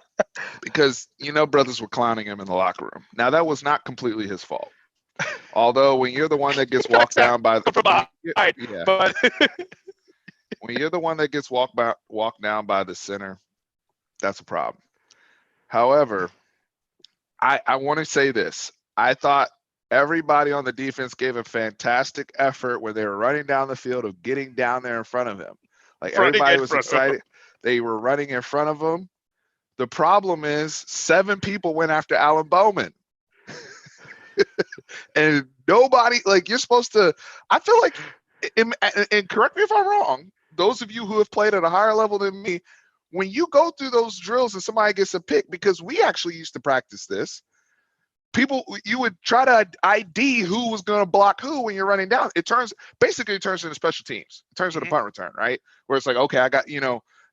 Because brothers were clowning him in the locker room. Now that was not completely his fault. Although when you're the one that gets walked down by the when you're the one that gets walked down by the center, that's a problem. However, I want to say this. I thought everybody on the defense gave a fantastic effort when they were running down the field of getting down there in front of him. Like everybody was excited. They were running in front of him. The problem is 7 people went after Alan Bowman. And nobody, like you're supposed to, I feel like, and correct me if I'm wrong, those of you who have played at a higher level than me, when you go through those drills and somebody gets a pick, because we actually used to practice this, you would try to ID who was going to block who when you're running down. It turns into special teams. It turns into punt return, right? Where it's like, okay, I got,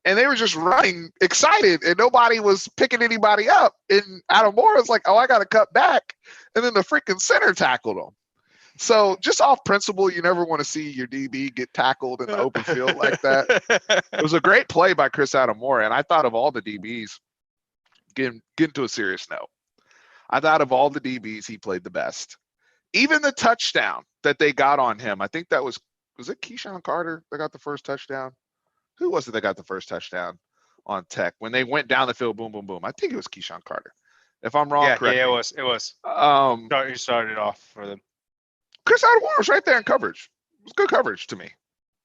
and they were just running excited and nobody was picking anybody up. And Adam Moore was like, oh, I got to cut back. And then the freaking center tackled him. So just off principle, you never want to see your DB get tackled in the open field like that. It was a great play by Chris Adam Moore. And I thought of all the DBs, getting to a serious note, I thought of all the DBs, he played the best. Even the touchdown that they got on him, I think that was it Keyshawn Carter that got the first touchdown? Who was it that got the first touchdown on Tech when they went down the field, boom, boom, boom? I think it was Keyshawn Carter. If I'm wrong, correct me. It was. He started off for them. Chris Adam Moore was right there in coverage. It was good coverage to me,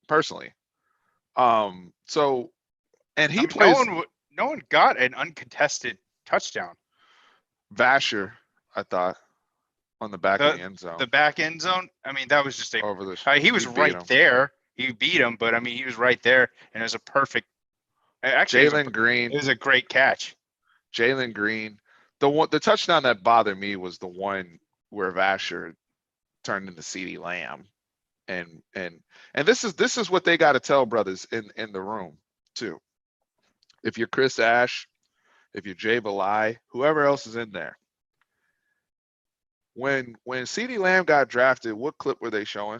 personally. So, and he plays. No one got an uncontested touchdown. Vasher, I thought, on the back of the end zone. The back end zone. I mean, that was just he was right there. He beat him, but I mean, he was right there, and it was a perfect. Actually, Jalen Green. It was a great catch. Jalen Green. The touchdown that bothered me was the one where Vasher turned into CeeDee Lamb, and this is what they got to tell brothers in the room too. If you're Chris Ash, if you're Jay Valai, whoever else is in there, when CeeDee Lamb got drafted, what clip were they showing?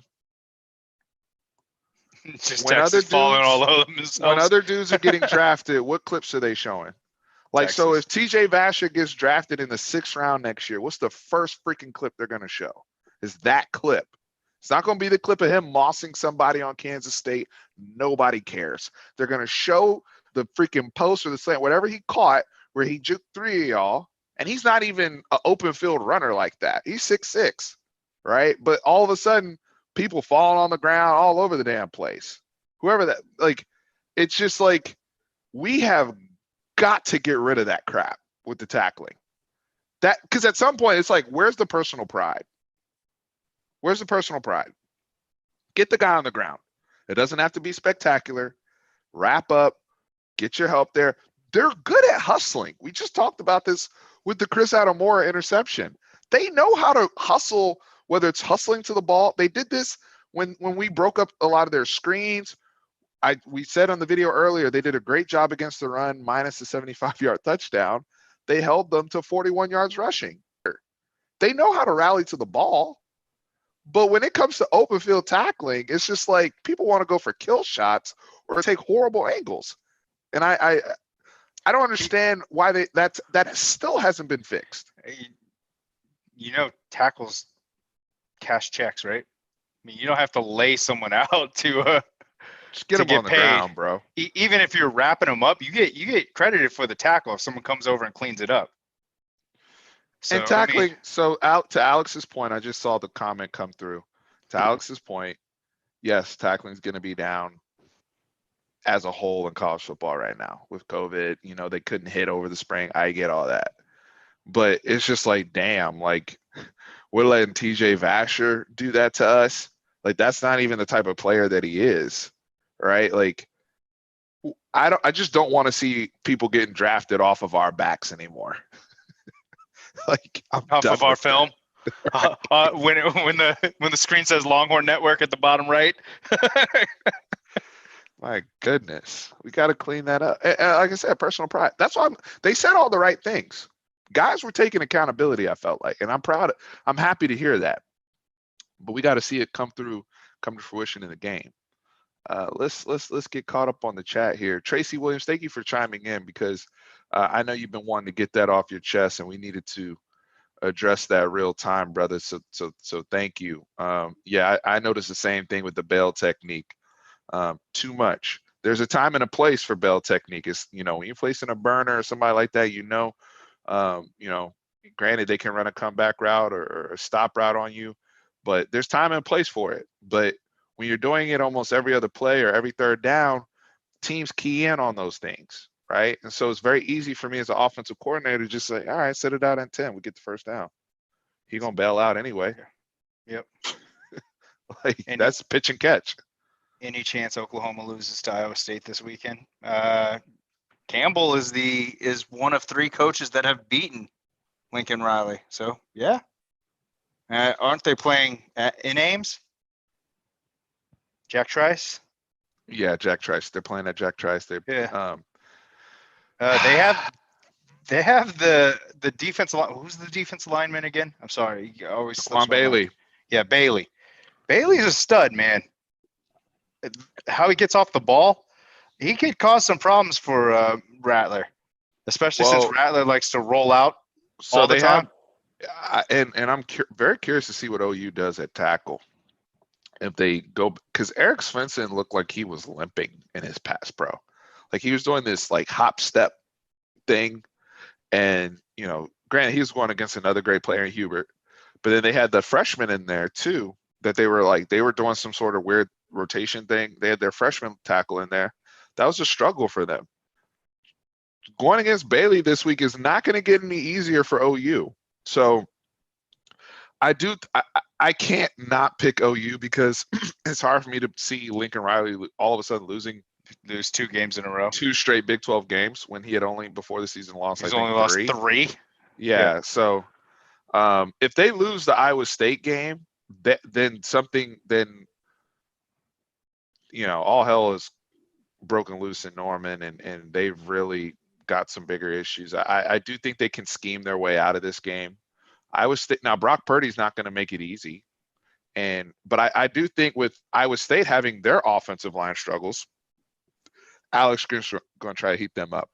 Just Texas falling all over themselves. When other dudes are getting drafted, what clips are they showing? Like, Texas. So if TJ Vasher gets drafted in the 6th round next year, what's the first freaking clip they're going to show? Is that clip. It's not going to be the clip of him mossing somebody on Kansas State. Nobody cares. They're going to show the freaking post or the slant, whatever he caught, where he juked 3 of y'all And he's not even an open field runner like that. He's 6'6", right? But all of a sudden, people falling on the ground all over the damn place. Whoever that, like, it's just like, we have got to get rid of that crap with the tackling. That, because at some point, it's like, where's the personal pride? Where's the personal pride? Get the guy on the ground. It doesn't have to be spectacular. Wrap up, get your help there. They're good at hustling. We just talked about this with the Chris Adamora interception. They know how to hustle, whether it's hustling to the ball. They did this when we broke up a lot of their screens. We said on the video earlier, they did a great job against the run, minus the 75-yard touchdown. They held them to 41 yards rushing. They know how to rally to the ball. But when it comes to open field tackling, it's just like people want to go for kill shots or take horrible angles. And I don't understand why that still hasn't been fixed. Tackles cash checks, right? I mean, you don't have to lay someone out to just get them on the ground, bro. Even if you're wrapping them up, you get credited for the tackle if someone comes over and cleans it up. So, and tackling, so out to Alex's point, I just saw the comment come through. To Alex's point, yes, tackling is going to be down as a whole in college football right now with COVID. They couldn't hit over the spring. I get all that. But it's just like, damn, like, we're letting TJ Vasher do that to us. Like, that's not even the type of player that he is, right? Like, I just don't want to see people getting drafted off of our backs anymore. Like, I'm off done of our with film. When the screen says Longhorn Network at the bottom right. My goodness, we got to clean that up. And like I said, personal pride. That's why they said all the right things. Guys were taking accountability, I felt like, and I'm happy to hear that. But we got to see it come to fruition in the game. Let's get caught up on the chat here. Tracy Williams, thank you for chiming in, because I know you've been wanting to get that off your chest, and we needed to address that real time, brother. So thank you. Yeah, I noticed the same thing with the bail technique. Too much. There's a time and a place for bail technique. It's, when you're placing a burner or somebody like that, granted they can run a comeback route or a stop route on you, but there's time and place for it. But when you're doing it almost every other play or every third down, teams key in on those things, right? And so it's very easy for me as an offensive coordinator to just say, all right, set it out at 10. We get the first down. He's going to bail out anyway. Yep. That's pitch and catch. Any chance Oklahoma loses to Iowa State this weekend? Campbell is one of three coaches that have beaten Lincoln Riley. So, yeah. Aren't they playing in Ames? Jack Trice? Yeah, Jack Trice. They're playing at Jack Trice. They have the defensive line. Who's the defensive lineman again? I'm sorry. You always Quan Bailey. Yeah, Bailey. Bailey's a stud, man. How he gets off the ball, he could cause some problems for Rattler, especially since Rattler likes to roll out all the time. And I'm very curious to see what OU does at tackle. If they go, because Eric Svensson looked like he was limping in his pass pro. Like, he was doing this like hop step thing. And, granted, he was going against another great player in Hubert, but then they had the freshman in there too, that they were doing some sort of weird rotation thing. They had their freshman tackle in there. That was a struggle for them. Going against Bailey this week is not going to get any easier for OU. So I can't not pick OU, because it's hard for me to see Lincoln Riley all of a sudden lose 2 games in a row, 2 straight Big 12 games, when he had only before the season lost. He's only lost 3. Yeah. So if they lose the Iowa State game, then all hell is broken loose in Norman, and they've really got some bigger issues. I do think they can scheme their way out of this game. Iowa State, now Brock Purdy's not going to make it easy, but I do think with Iowa State having their offensive line struggles, Alex is going to try to heat them up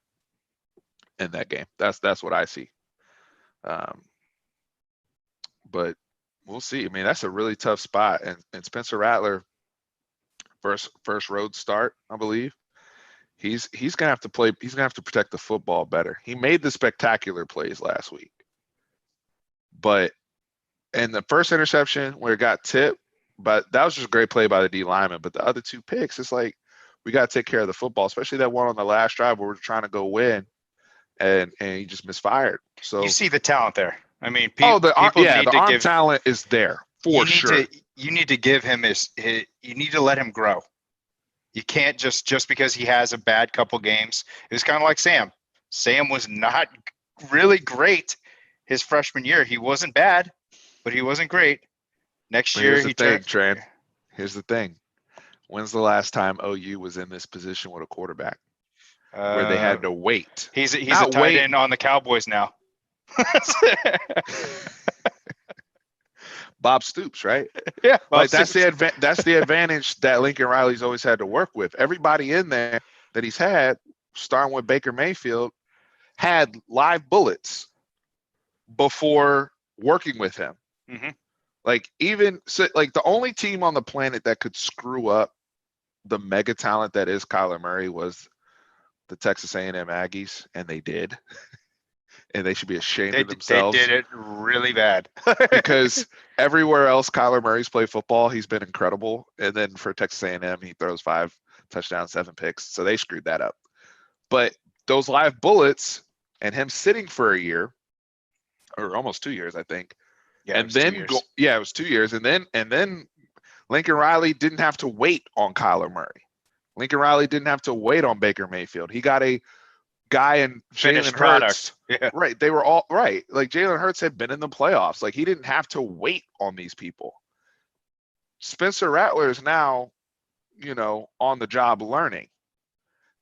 in that game. That's what I see. But we'll see. I mean, that's a really tough spot, and Spencer Rattler, first road start, I believe. He's gonna have to play. He's gonna have to protect the football better. He made the spectacular plays last week, But and the first interception where it got tipped, but that was just a great play by the D lineman. But the other two picks, it's like we got to take care of the football, especially that one on the last drive where we're trying to go win, and he just misfired. So You see the talent there. I mean, the need to arm give talent is there for sure. You need to give him you need to let him grow. You can't just because he has a bad couple games. It was kind of like Sam. Sam was not really great his freshman year. He wasn't bad, but he wasn't great. Next year, Tran. Here's the thing. When's the last time OU was in this position with a quarterback where they had to wait? He's a tight end on the Cowboys now. Bob Stoops, right? Yeah, like that's the advantage that Lincoln Riley's always had to work with. Everybody in there that he's had, starting with Baker Mayfield, had live bullets before working with him. Mm-hmm. Like the only team on the planet that could screw up the mega talent that is Kyler Murray was the Texas A&M Aggies, and they did. And they should be ashamed of themselves. They did it really bad. Because everywhere else Kyler Murray's played football, he's been incredible. And then for Texas A&M, he throws 5 touchdowns, 7 picks. So they screwed that up. But those live bullets and him sitting for a year, or almost 2 years, I think. Yeah, and then it was 2 years. And then Lincoln Riley didn't have to wait on Kyler Murray. Lincoln Riley didn't have to wait on Baker Mayfield. He got a guy in Jalen Hurts. Yeah. Right. They were all right. Like Jalen Hurts had been in the playoffs. Like he didn't have to wait on these people. Spencer Rattler is now, on the job learning.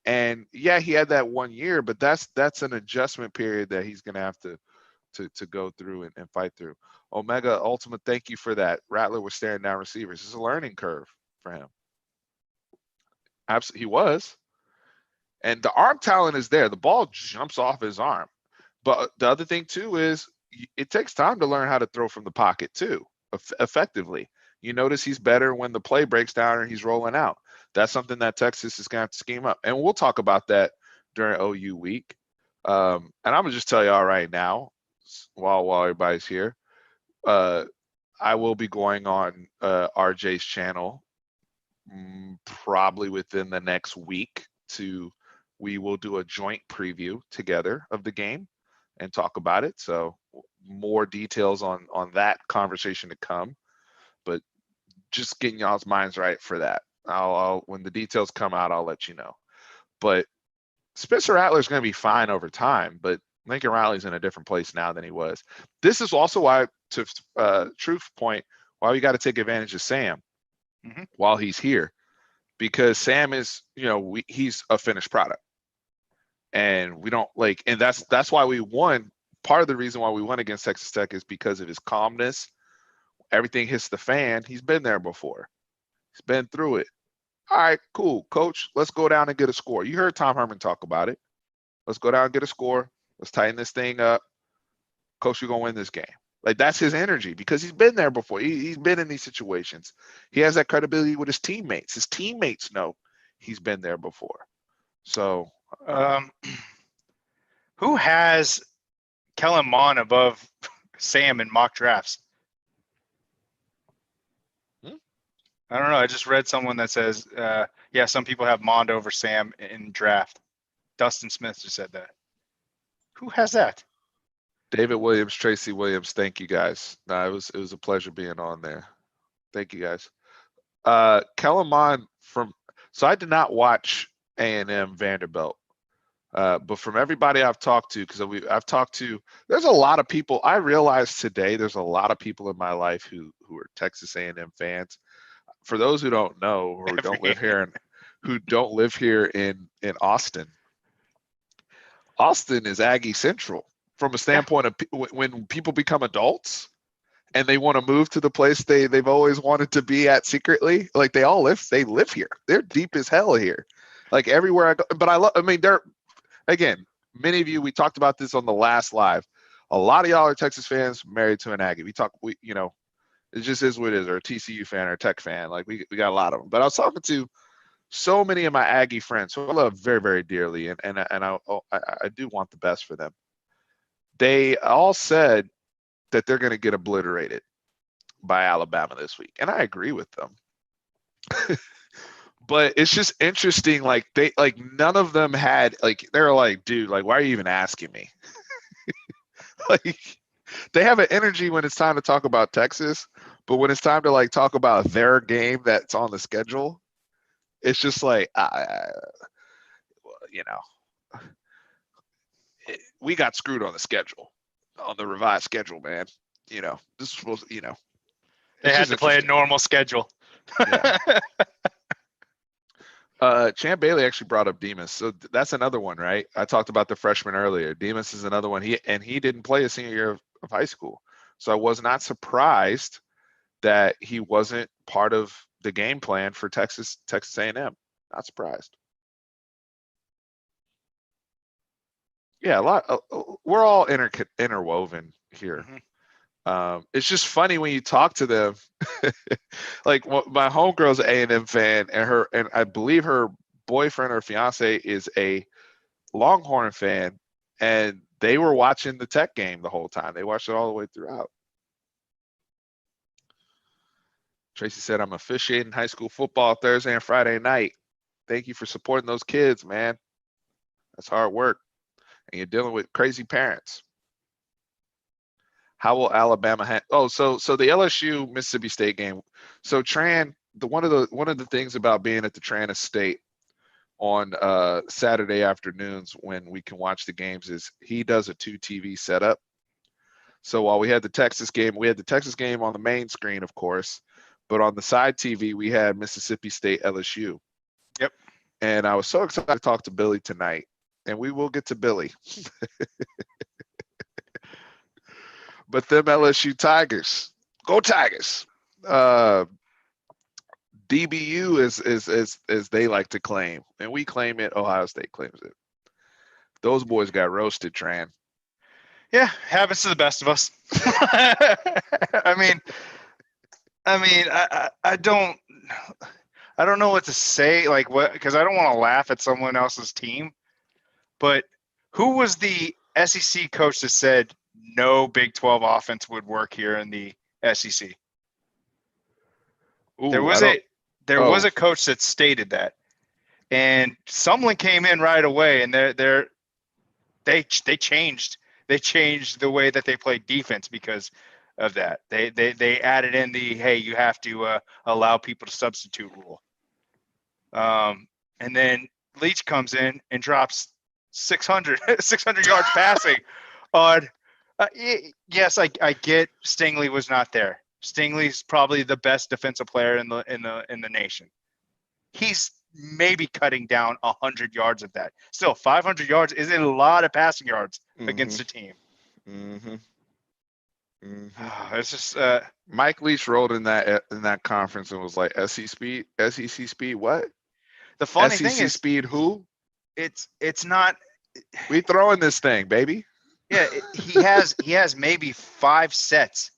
And yeah, he had that 1 year, but that's an adjustment period that he's going to have to go through and fight through. Omega Ultimate, thank you for that. Rattler was staring down receivers. It's a learning curve for him. Absolutely, he was. And the arm talent is there. The ball jumps off his arm. But the other thing, too, is it takes time to learn how to throw from the pocket, too, effectively. You notice he's better when the play breaks down and he's rolling out. That's something that Texas is going to have to scheme up. And we'll talk about that during OU week. And I'm going to just tell y'all right now, while everybody's here, I will be going on RJ's channel probably within the next week we will do a joint preview together of the game and talk about it. So more details on that conversation to come, but just getting y'all's minds right for that. I'll when the details come out, I'll let you know. But Spencer Rattler is going to be fine over time, but Lincoln Riley's in a different place now than he was. This is also why, to truth point, why we got to take advantage of Sam while he's here, because Sam is, he's a finished product. And we don't and that's why we won. Part of the reason why we won against Texas Tech is because of his calmness. Everything hits the fan. He's been there before. He's been through it. All right, cool, coach. Let's go down and get a score. You heard Tom Herman talk about it. Let's go down and get a score. Let's tighten this thing up. Coach, we're going to win this game. Like, that's his energy because he's been there before. He's been in these situations. He has that credibility with his teammates. His teammates know he's been there before. So who has Kellen Mond above Sam in mock drafts? I don't know. I just read someone that says, some people have Mond over Sam in draft. Dustin Smith just said that. Who has that? David Williams, Tracy Williams. Thank you guys. No, it was a pleasure being on there. Thank you guys. Kellen Mond so I did not watch A&M Vanderbilt. But from everybody I've talked to, because there's a lot of people. I realized today there's a lot of people in my life who are Texas A&M fans. For those who don't know or don't live here in Austin, Austin is Aggie Central from a standpoint of when people become adults and they want to move to the place they've always wanted to be at secretly. Like they live here. They're deep as hell here. Like everywhere I go. But they're, again, many of you, we talked about this on the last live. A lot of y'all are Texas fans married to an Aggie. It just is what it is, or a TCU fan or a Tech fan. Like we got a lot of them. But I was talking to so many of my Aggie friends who I love very, very dearly, and I do want the best for them. They all said that they're going to get obliterated by Alabama this week. And I agree with them. But it's just interesting. Like none of them had, like, they're like, dude, like, why are you even asking me? Like, they have an energy when it's time to talk about Texas, but when it's time to like talk about their game that's on the schedule, it's just like, we got screwed on the schedule, on the revised schedule, man. This is supposed to, They had to play a normal schedule. Yeah. Champ Bailey actually brought up Demas, so that's another one, right? I talked about the freshman earlier. Demas is another one. He didn't play a senior year of high school, so I was not surprised that he wasn't part of the game plan for Texas A&M. Not surprised. Yeah, we're all interwoven here. Mm-hmm. It's just funny when you talk to them. Like, my homegirl's an A&M fan, and I believe her boyfriend or fiance is a Longhorn fan, and they were watching the Tech game the whole time. They watched it all the way throughout. Tracy said, I'm officiating high school football Thursday and Friday night. Thank you for supporting those kids, man. That's hard work. And you're dealing with crazy parents. How will Alabama so the LSU Mississippi State game. So Tran, one of the things about being at the Tran Estate on Saturday afternoons when we can watch the games is he does a 2 TV setup. So while we had the Texas game on the main screen, of course, but on the side TV we had Mississippi State LSU. Yep. And I was so excited to talk to Billy tonight, and we will get to Billy. But them LSU Tigers, go Tigers. DBU is as they like to claim, and we claim it. Ohio State claims it. Those boys got roasted, Tran. Yeah, happens to the best of us. I mean, I don't know what to say. Like, what? Because I don't want to laugh at someone else's team. But who was the SEC coach that said no Big 12 offense would work here in the SEC? Ooh, there was a coach that stated that, and someone came in right away, and they changed the way that they played defense because of that. They added in the, hey, you have to allow people to substitute rule. And then Leach comes in and drops 600 yards passing on. Yes, I get Stingley was not there. Stingley's probably the best defensive player in the nation. He's maybe cutting down 100 yards of that. Still, 500 yards is a lot of passing yards against a team. Mm-hmm. It's just Mike Leach rolled in that conference and was like, SEC speed, what? The funny SEC thing is, speed who? It's not. We throwing this thing, baby. Yeah, he has maybe 5 sets,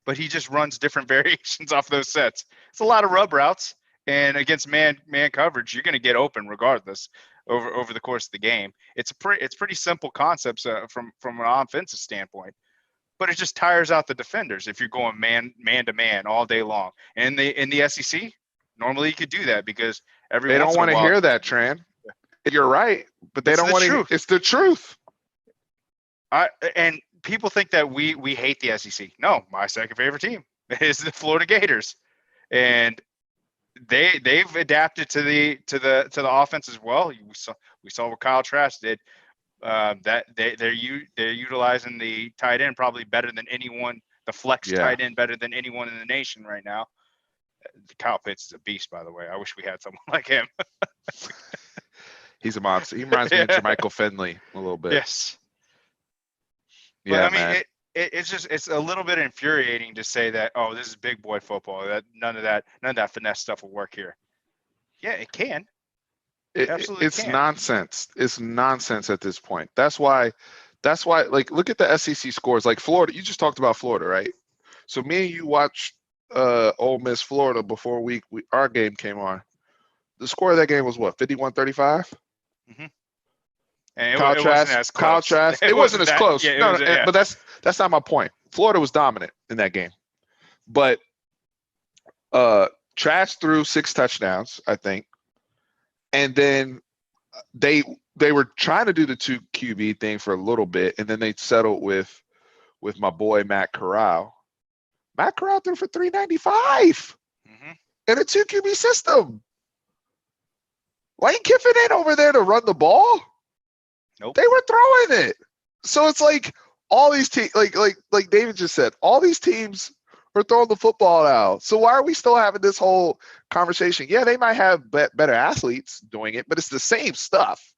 but he just runs different variations off those sets. It's a lot of rub routes, and against man coverage, you're going to get open regardless over the course of the game. It's pretty simple concepts from an offensive standpoint, but it just tires out the defenders if you're going man to man all day long. And in the SEC, normally you could do that because they don't want to hear that, Tran. You're right, but they don't want to. It's the truth. And people think that we hate the SEC. No, my second favorite team is the Florida Gators, and they've adapted to the offense as well. We saw what Kyle Trask did. That they're utilizing the tight end probably better than anyone. The flex tight end better than anyone in the nation right now. Kyle Pitts is a beast, by the way. I wish we had someone like him. He's a monster. He reminds me of Jermichael Finley a little bit. Yes. Yeah, but, I mean, it's a little bit infuriating to say that, oh, this is big boy football. That none of that finesse stuff will work here. Yeah, it can. It's nonsense. It's nonsense at this point. That's why, like, look at the SEC scores. Like Florida, you just talked about Florida, right? So me and you watched Ole Miss Florida before our game came on. The score of that game was what, 51-35? Mm-hmm. And it wasn't as close. It wasn't as close. Yeah, but that's not my point. Florida was dominant in that game, but Trash threw 6 touchdowns, I think, and then they were trying to do the 2 QB thing for a little bit, and then they settled with my boy Matt Corral. Matt Corral threw for 395 in a 2 QB system. Lane Kiffin ain't over there to run the ball. Nope. They were throwing it. So it's like all these teams, like David just said, all these teams are throwing the football now. So why are we still having this whole conversation? Yeah, they might have better athletes doing it, but it's the same stuff.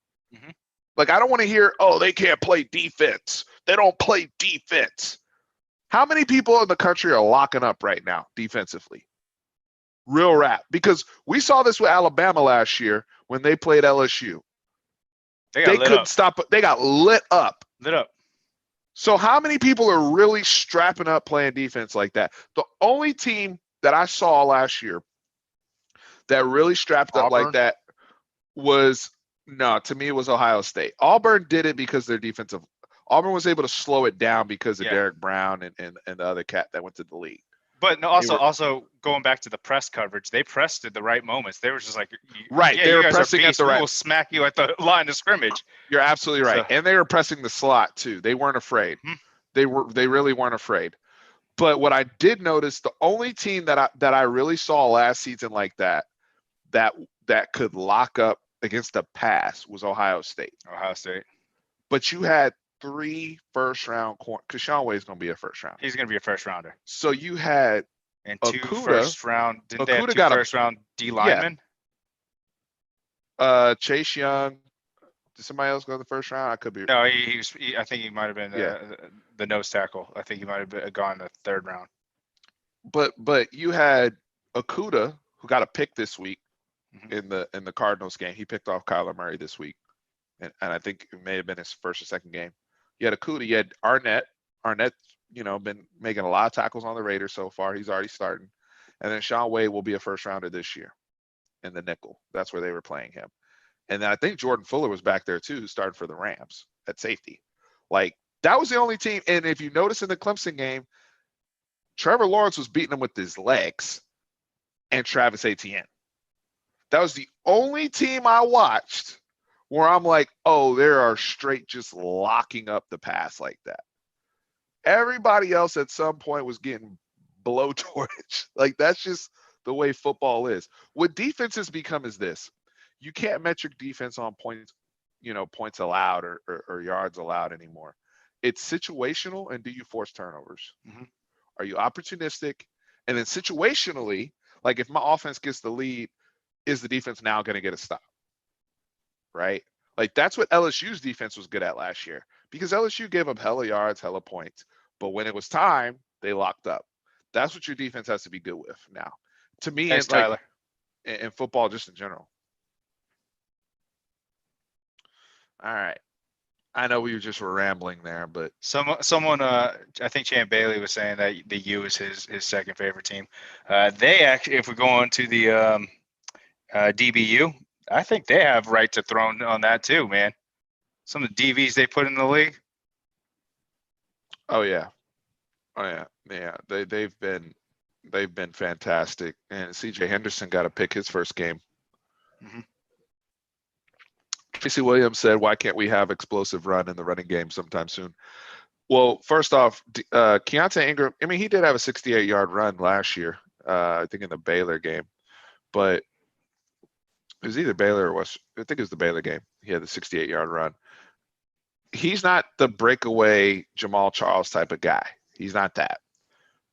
Like, I don't want to hear, oh, they can't play defense. They don't play defense. How many people in the country are locking up right now defensively? Real rap. Because we saw this with Alabama last year when they played LSU. They couldn't stop. They got lit up. So how many people are really strapping up playing defense like that? The only team that I saw last year that really strapped up like that was, to me, it was Ohio State. Auburn did it because their defensive. Auburn was able to slow it down because of Derek Brown and the other cat that went to the league. But no, also going back to the press coverage, they pressed at the right moments. They were just like, they were pressing at the right. We will smack you at the line of scrimmage. You're absolutely right, and they were pressing the slot too. They weren't afraid. They really weren't afraid. But what I did notice, the only team that I really saw last season like that could lock up against the pass was Ohio State. But you had 3 first-round corners, because Sean Way's going to be a first-round. He's going to be a first-rounder. So you had and 2 first-round. Didn't they have 2 first-round D linemen? Chase Young. Did somebody else go in the first round? I could be. No, I think he might have been the nose tackle. I think he might have gone the 3rd round. But you had Okudah, who got a pick this week in the Cardinals game. He picked off Kyler Murray this week, and I think it may have been his first or second game. You had Okudah. You had Arnett. Arnett, been making a lot of tackles on the Raiders so far. He's already starting. And then Sean Wade will be a first rounder this year in the nickel. That's where they were playing him. And then I think Jordan Fuller was back there too, who started for the Rams at safety. Like, that was the only team. And if you notice in the Clemson game, Trevor Lawrence was beating him with his legs and Travis Etienne. That was the only team I watched where I'm like, oh, they are straight just locking up the pass like that. Everybody else at some point was getting blowtorch. Like, that's just the way football is. What defenses become is this. You can't metric defense on points, points allowed or yards allowed anymore. It's situational, and do you force turnovers? Are you opportunistic? And then situationally, like, if my offense gets the lead, is the defense now going to get a stop? Right? Like, that's what LSU's defense was good at last year, because LSU gave up hella yards, hella points. But when it was time, they locked up. That's what your defense has to be good with now. To me, thanks, Tyler. In football, just in general. All right. I know we just were rambling there, but someone, I think Champ Bailey was saying that the U is his second favorite team. They actually, if we go on to the DBU, I think they have right to throw on that too, man. Some of the DVs they put in the league. Oh yeah. They've been fantastic, and CJ Henderson got to pick his first game. Tracy Williams said, "Why can't we have explosive run in the running game sometime soon?" Well, first off, Keontae Ingram. I mean, he did have a 68-yard run last year. I think in the Baylor game, but it was either Baylor or West. I think it was the Baylor game. He had the 68-yard run. He's not the breakaway Jamal Charles type of guy. He's not that.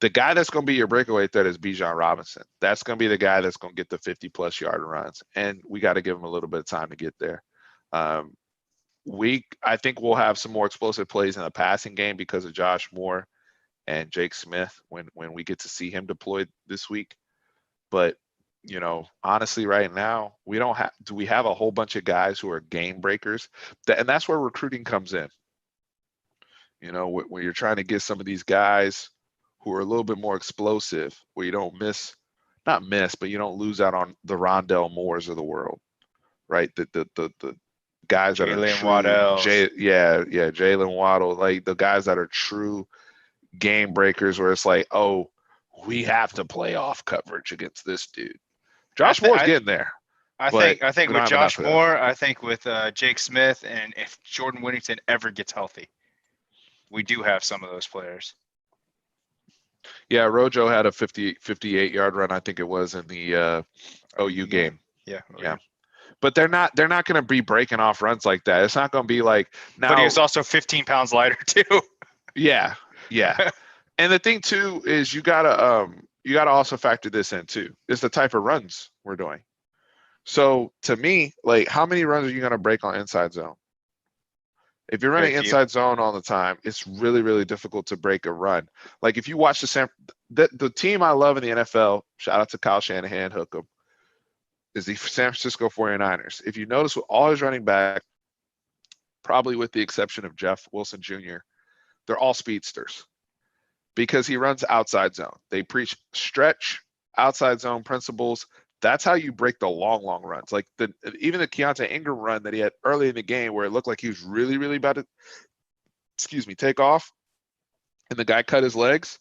The guy that's going to be your breakaway threat is Bijan Robinson. That's going to be the guy that's going to get the 50-plus yard runs, and we got to give him a little bit of time to get there. I think we'll have some more explosive plays in the passing game because of Josh Moore and Jake Smith when we get to see him deployed this week. But, honestly, right now, do we have a whole bunch of guys who are game breakers? And that's where recruiting comes in. When you're trying to get some of these guys who are a little bit more explosive, where you don't but you don't lose out on the Rondell Moores of the world, right? The guys that are Jalen true, Waddell. Jalen Waddle, like the guys that are true game breakers where it's like, oh, we have to play off coverage against this dude. Josh Moore's getting there. I but think we with don't have Josh enough of that. Moore, I think with Jake Smith, and if Jordan Whittington ever gets healthy, we do have some of those players. Yeah, Rojo had a 58-yard run, I think it was, in the OU game. Yeah. Yeah. But they're not going to be breaking off runs like that. It's not going to be like now. But he was also 15 pounds lighter too. Yeah. And the thing too is you gotta also factor this in too. It's the type of runs we're doing. So to me, like, how many runs are you gonna break on inside zone? If you're running inside zone all the time, it's really, really difficult to break a run. Like if you watch the team I love in the NFL, shout out to Kyle Shanahan, hook 'em, is the San Francisco 49ers. If you notice with all his running back, probably with the exception of Jeff Wilson Jr., they're all speedsters because he runs outside zone. They preach stretch, outside zone principles. That's how you break the long runs. Like even the Keontae Ingram run that he had early in the game where it looked like he was really, really about to, take off, and the guy cut his legs.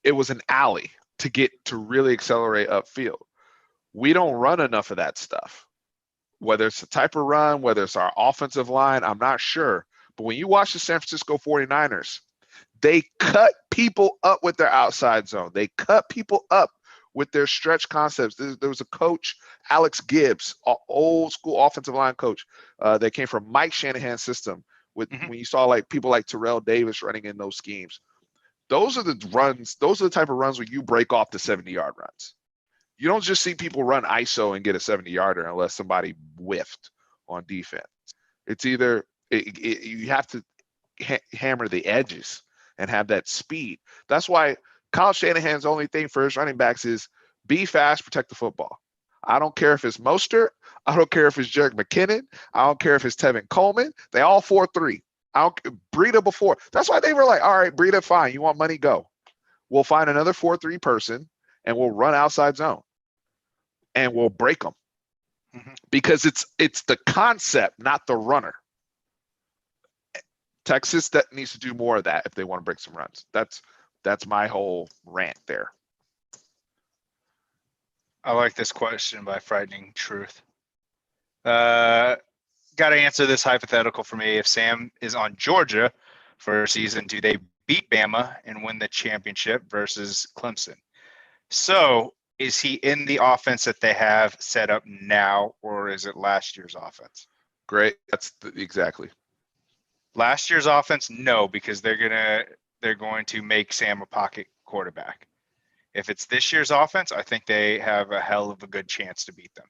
It was an alley to really accelerate upfield. We don't run enough of that stuff. Whether it's the type of run, whether it's our offensive line, I'm not sure. But when you watch the San Francisco 49ers, they cut people up with their outside zone. They cut people up with their stretch concepts. There was a coach, Alex Gibbs, an old school offensive line coach that came from Mike Shanahan's system. When you saw like people like Terrell Davis running in those schemes, those are the runs. Those are the type of runs where you break off the 70-yard runs. You don't just see people run ISO and get a 70-yarder unless somebody whiffed on defense. It's either you have to hammer the edges and have that speed. That's why Kyle Shanahan's only thing for his running backs is be fast, protect the football. I don't care if it's Mostert. I don't care if it's Jerick McKinnon. I don't care if it's Tevin Coleman. They all 4-3. Breida before. That's why they were like, all right, Breida, fine. You want money? Go. We'll find another 4-3 person and we'll run outside zone and we'll break them because it's the concept, not the runner. Texas that needs to do more of that if they want to break some runs. That's my whole rant there. I like this question by Frightening Truth. Got to answer this hypothetical for me. If Sam is on Georgia for a season, do they beat Bama and win the championship versus Clemson? So is he in the offense that they have set up now, or is it last year's offense? Great. That's exactly. Last year's offense, no, because they're going to make Sam a pocket quarterback. If it's this year's offense, I think they have a hell of a good chance to beat them.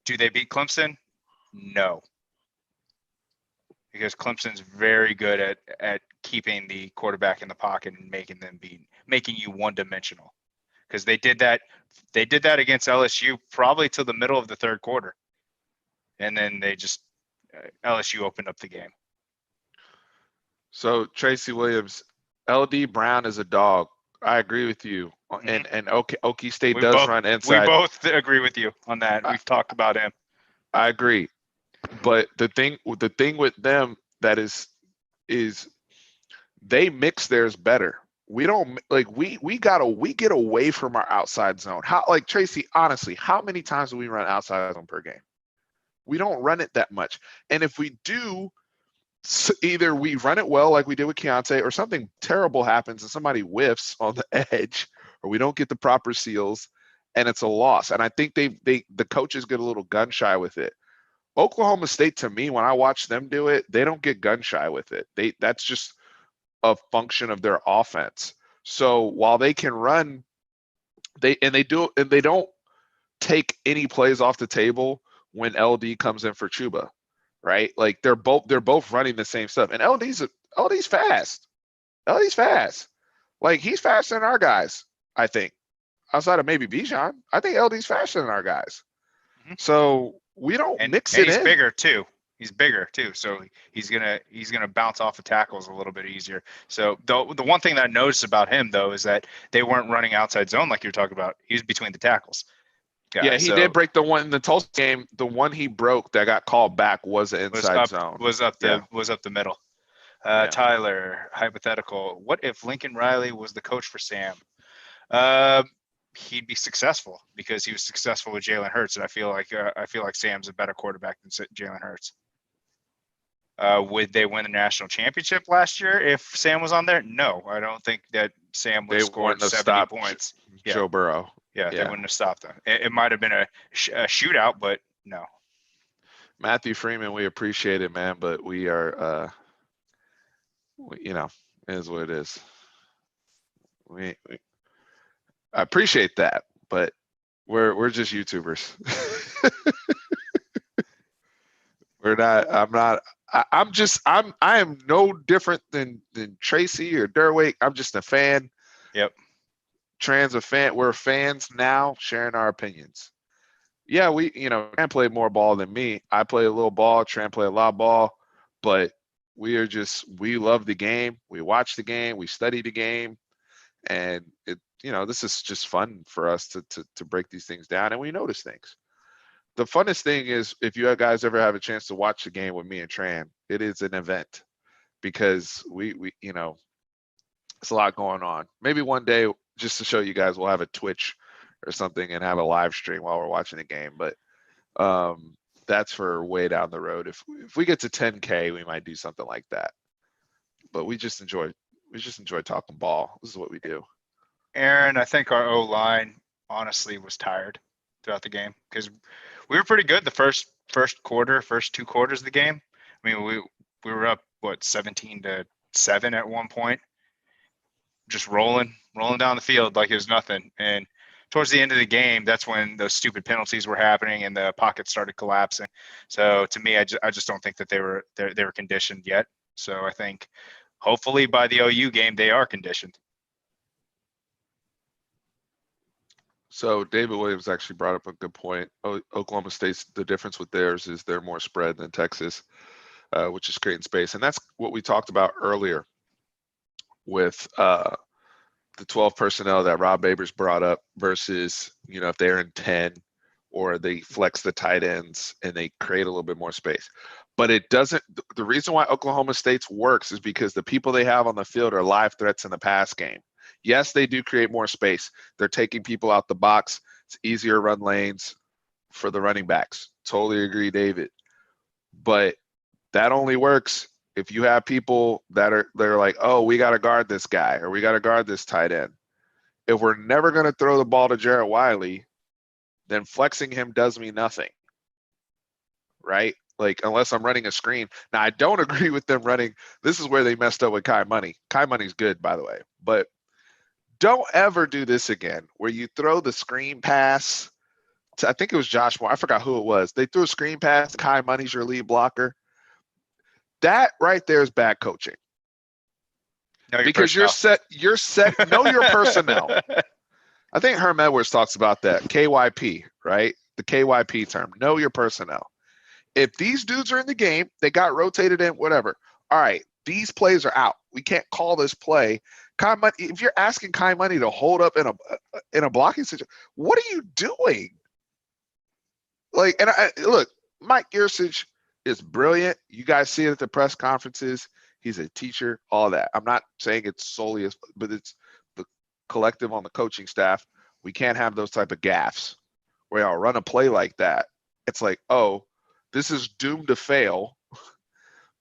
Do they beat Clemson? No. Because Clemson's very good at keeping the quarterback in the pocket and making you one-dimensional. Because they did that against LSU probably till the middle of the third quarter. And then LSU opened up the game. So Tracy Williams, LD Brown is a dog. I agree with you. And Okie State run inside. We both agree with you on that. We've talked about him. I agree. But the thing with them that is they mix theirs better. We don't we get away from our outside zone. Tracy, honestly, how many times do we run outside zone per game? We don't run it that much. And if we do, either we run it well like we did with Keontae, or something terrible happens and somebody whiffs on the edge, or we don't get the proper seals, and it's a loss. And I think the coaches get a little gun shy with it. Oklahoma State, to me, when I watch them do it, they don't get gun shy with it. That's just a function of their offense. So while they can run, they don't take any plays off the table when LD comes in for Chuba, right? Like they're both running the same stuff. And LD's fast. LD's fast. Like he's faster than our guys, I think. Outside of maybe Bijan, I think LD's faster than our guys. So we don't mix it in. He's bigger too. He's bigger too. So he's gonna bounce off of tackles a little bit easier. So the one thing that I noticed about him though is that they weren't running outside zone like you're talking about. He was between the tackles. Yeah, he did break the one in the Tulsa game. The one he broke that got called back was the inside zone. Was up the middle. Yeah. Tyler, hypothetical. What if Lincoln Riley was the coach for Sam? He'd be successful because he was successful with Jalen Hurts, and I feel like Sam's a better quarterback than Jalen Hurts. Would they win the national championship last year if Sam was on there? No, I don't think that Sam would have scored 70 points. Joe Burrow. Yeah, they wouldn't have stopped them. It might have been a shootout, but no. Matthew Freeman, we appreciate it, man, but we are, it is what it is. I appreciate that, but we're just YouTubers. I am no different than Tracy or Derwick. I'm just a fan. Yep. Tran's a fan. We're fans now, sharing our opinions. Yeah, Tran played more ball than me. I play a little ball. Tran play a lot of ball, but we love the game. We watch the game. We study the game, and this is just fun for us to break these things down, and we notice things. The funnest thing is if you guys ever have a chance to watch the game with me and Tran, it is an event because we it's a lot going on. Maybe one day, just to show you guys, we'll have a Twitch or something and have a live stream while we're watching the game. But that's for way down the road. If we get to 10K, we might do something like that. But we just enjoy talking ball. This is what we do. Aaron, I think our O-line honestly was tired throughout the game because we were pretty good the first quarter, first 2 quarters of the game. I mean, we were up 17-7 at one point, just rolling down the field like it was nothing. And towards the end of the game, that's when those stupid penalties were happening and the pocket started collapsing. So to me, I just don't think that they were conditioned yet. So I think hopefully by the OU game they are conditioned. So David Williams actually brought up a good point. Oklahoma State's, the difference with theirs is they're more spread than Texas, which is creating space. And that's what we talked about earlier with the 12 personnel that Rob Babers brought up versus, if they're in 10 or they flex the tight ends and they create a little bit more space. But it doesn't – the reason why Oklahoma State's works is because the people they have on the field are live threats in the pass game. Yes, they do create more space. They're taking people out the box. It's easier run lanes for the running backs. Totally agree, David. But that only works if you have people they're like, oh, we got to guard this guy or we got to guard this tight end. If we're never going to throw the ball to Jarrett Wiley, then flexing him does me nothing, right? Like, unless I'm running a screen. Now, I don't agree with them running. This is where they messed up with Kai Money. Kai Money's good, by the way. But don't ever do this again where you throw the screen pass to, I think it was Josh Moore. I forgot who it was. They threw a screen pass. Kai Money's your lead blocker. That right there is bad coaching. Because you're set. Know your personnel. I think Herman Edwards talks about that. KYP, right? The KYP term. Know your personnel. If these dudes are in the game, they got rotated in, whatever. All right, these plays are out. We can't call this play. Kai Money, if you're asking Kai Money to hold up in a blocking situation, what are you doing? Like, and look, Mike Gersich is brilliant. You guys see it at the press conferences. He's a teacher, all that. I'm not saying it's solely, but it's the collective on the coaching staff. We can't have those type of gaffes where I'll run a play like that. It's like, oh, this is doomed to fail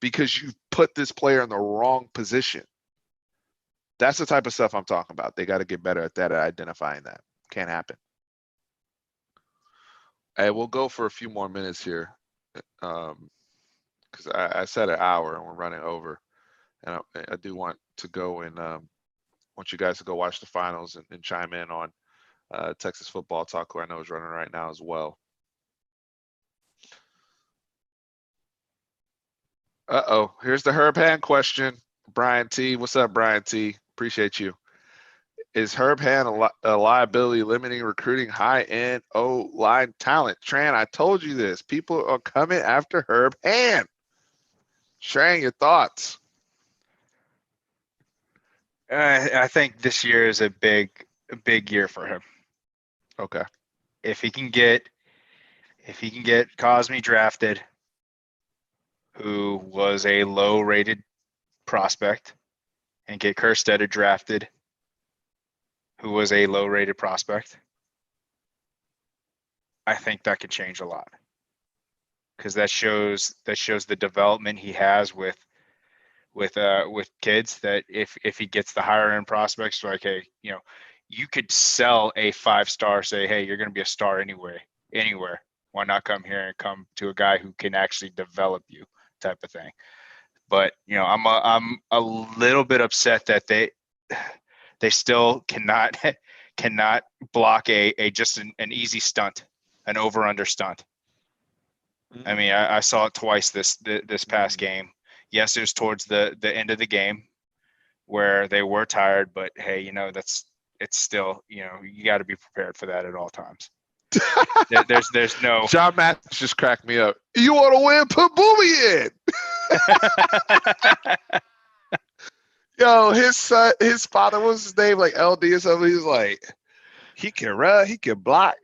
because you put this player in the wrong position. That's the type of stuff I'm talking about. They got to get better at that, at identifying that. Can't happen. Hey, we'll go for a few more minutes here because I said an hour and we're running over. And I do want to go and want you guys to go watch the finals and chime in on Texas football talk, who I know is running right now as well. Here's the Herb Hand question. Brian T. What's up, Brian T? Appreciate you. Is Herb Hand a liability limiting recruiting high-end O-line talent? Tran, I told you this. People are coming after Herb Hand. Sharing your thoughts. I think this year is a big year for him. Okay. If he can get Cosme drafted, who was a low-rated prospect and get Kerstead drafted, who was a low-rated prospect, I think that could change a lot, because that shows the development he has with kids, that if he gets the higher end prospects, like, hey, you could sell a 5-star, say, hey, you're going to be a star anywhere. Why not come here and come to a guy who can actually develop you, type of thing. But I'm a little bit upset that they still cannot block a just an easy stunt, an over under stunt. I mean, I saw it twice this past game. Yes, it was towards the end of the game where they were tired, but hey, it's still, you got to be prepared for that at all times. There's no. John Matthews just cracked me up. You want to win? Put Boomy in. Yo, his father, was his name, like LD or something? He was like, he can run, he can block,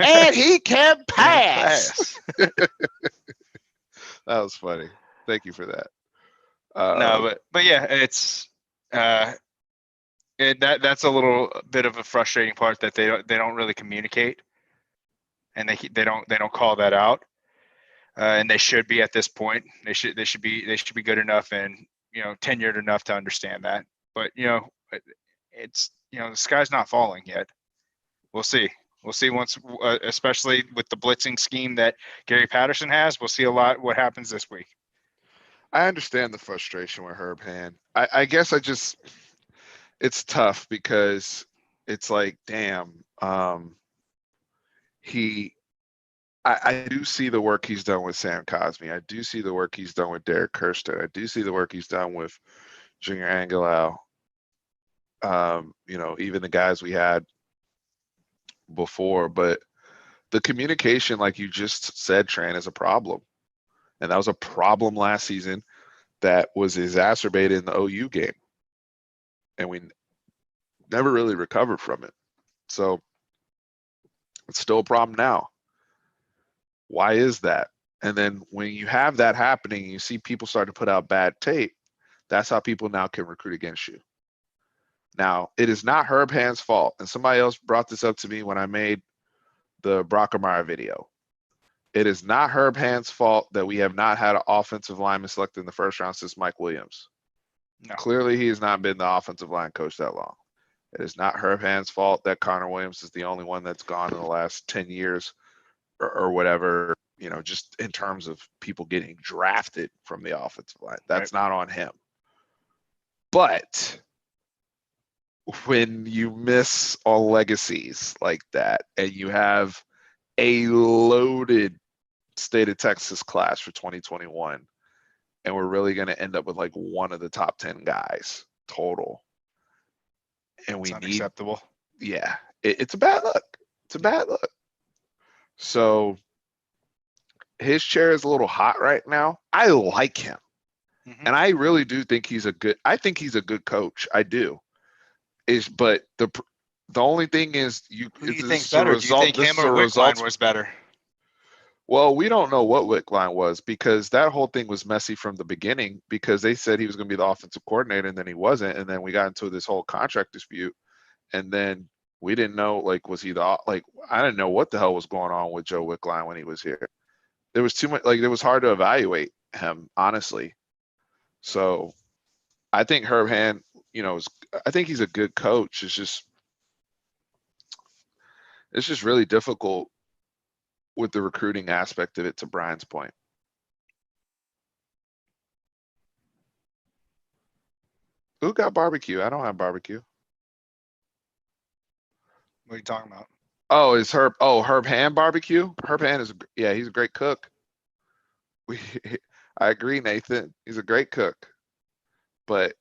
and he can pass. That was funny. Thank you for that. No, but yeah, it's that's a little bit of a frustrating part, that they don't really communicate, and they don't call that out, and they should be at this point. They should be good enough and tenured enough to understand that. But it's the sky's not falling yet. We'll see. We'll see once, especially with the blitzing scheme that Gary Patterson has. We'll see a lot what happens this week. I understand the frustration with Herb Hand. I guess it's tough because it's like, damn, I do see the work he's done with Sam Cosmi. I do see the work he's done with Derek Kirsten. I do see the work he's done with Junior Angelau. Even the guys we had before, but the communication, like you just said, Tran, is a problem. And that was a problem last season that was exacerbated in the OU game. And we never really recovered from it. So it's still a problem now. Why is that? And then when you have that happening, you see people start to put out bad tape, that's how people now can recruit against you. Now, it is not Herb Hand's fault. And somebody else brought this up to me when I made the Brockermeyer video. It is not Herb Hand's fault that we have not had an offensive lineman selected in the first round since Mike Williams. No. Clearly, he has not been the offensive line coach that long. It is not Herb Hand's fault that Connor Williams is the only one that's gone in the last 10 years or whatever, just in terms of people getting drafted from the offensive line. That's not on him. But when you miss on legacies like that and you have a loaded state of Texas class for 2021, and we're really going to end up with like one of the top 10 guys total, and we need unacceptable. Yeah, it's a bad look. It's a bad look. So his chair is a little hot right now. I like him. Mm-hmm. And I really do think he's a good coach. I do. But the only thing is, who do you think's better? Do you think him or Wickline was better? Well, we don't know what Wickline was, because that whole thing was messy from the beginning, because they said he was going to be the offensive coordinator and then he wasn't. And then we got into this whole contract dispute. And then we didn't know, like, was he I didn't know what the hell was going on with Joe Wickline when he was here. There was too much, it was hard to evaluate him, honestly. So I think Herb Hand, I think he's a good coach. It's just really difficult with the recruiting aspect of it, to Brian's point. Who got barbecue? I don't have barbecue. What are you talking about? Oh, is Herb Hand barbecue? Herb Hand he's a great cook. I agree, Nathan. He's a great cook. But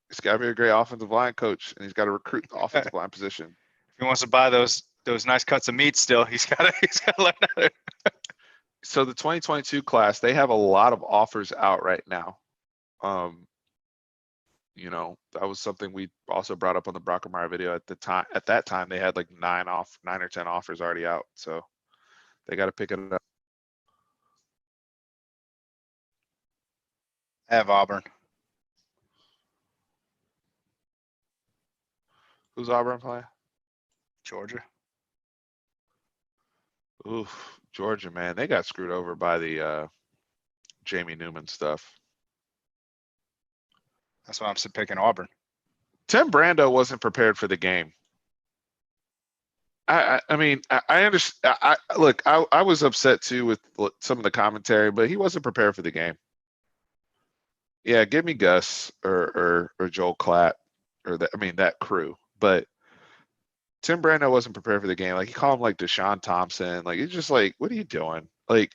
he's got to be a great offensive line coach, and he's got to recruit the offensive line position. If he wants to buy those nice cuts of meat still, he's got to learn how to. So the 2022 class, they have a lot of offers out right now. That was something we also brought up on the Brockermeyer video at the time. At that time, they had like 9 or 10 offers already out. So they got to pick it up. I have Auburn. Who's Auburn playing? Georgia. Oof, Georgia, man, they got screwed over by the Jamie Newman stuff. That's why I'm picking Auburn. Tim Brando wasn't prepared for the game. I mean, I understand. Look, I was upset too with some of the commentary, but he wasn't prepared for the game. Yeah, give me Gus or Joel Klatt or that crew. But Tim Brando wasn't prepared for the game. Like he called him like Deshaun Thompson. Like it's just like, what are you doing? Like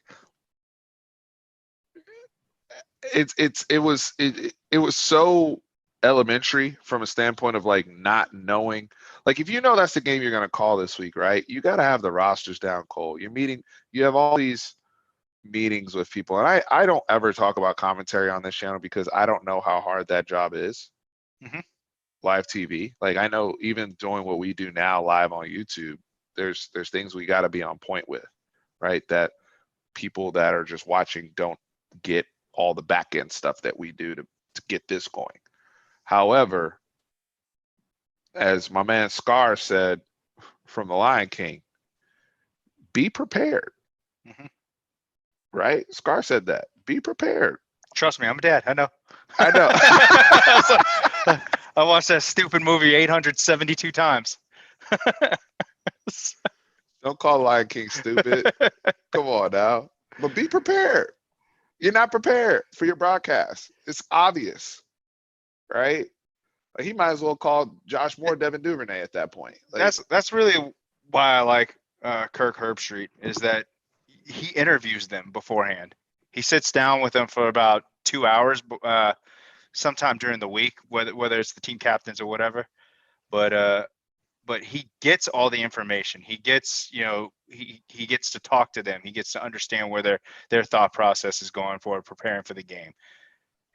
it was so elementary from a standpoint of like not knowing. Like if you know that's the game you're gonna call this week, right? You got to have the rosters down cold. You have all these meetings with people, and I don't ever talk about commentary on this channel because I don't know how hard that job is. Mm-hmm. Live TV. Like I know even doing what we do now live on YouTube, there's things we got to be on point with, right? That people that are just watching don't get all the back end stuff that we do to get this going. However, as my man Scar said from The Lion King, be prepared. Mm-hmm. Right? Scar said that. Be prepared. Trust me, I'm a dad. I know. I know. I watched that stupid movie 872 times. Don't call Lion King stupid. Come on now. But be prepared. You're not prepared for your broadcast. It's obvious. Right? Like he might as well call Josh Moore Devin Duvernay at that point. Like, that's really why I like Kirk Herbstreit is that he interviews them beforehand. He sits down with them for about 2 hours, sometime during the week, whether it's the team captains or whatever. But he gets all the information. He gets, he gets to talk to them. He gets to understand where their thought process is going for preparing for the game.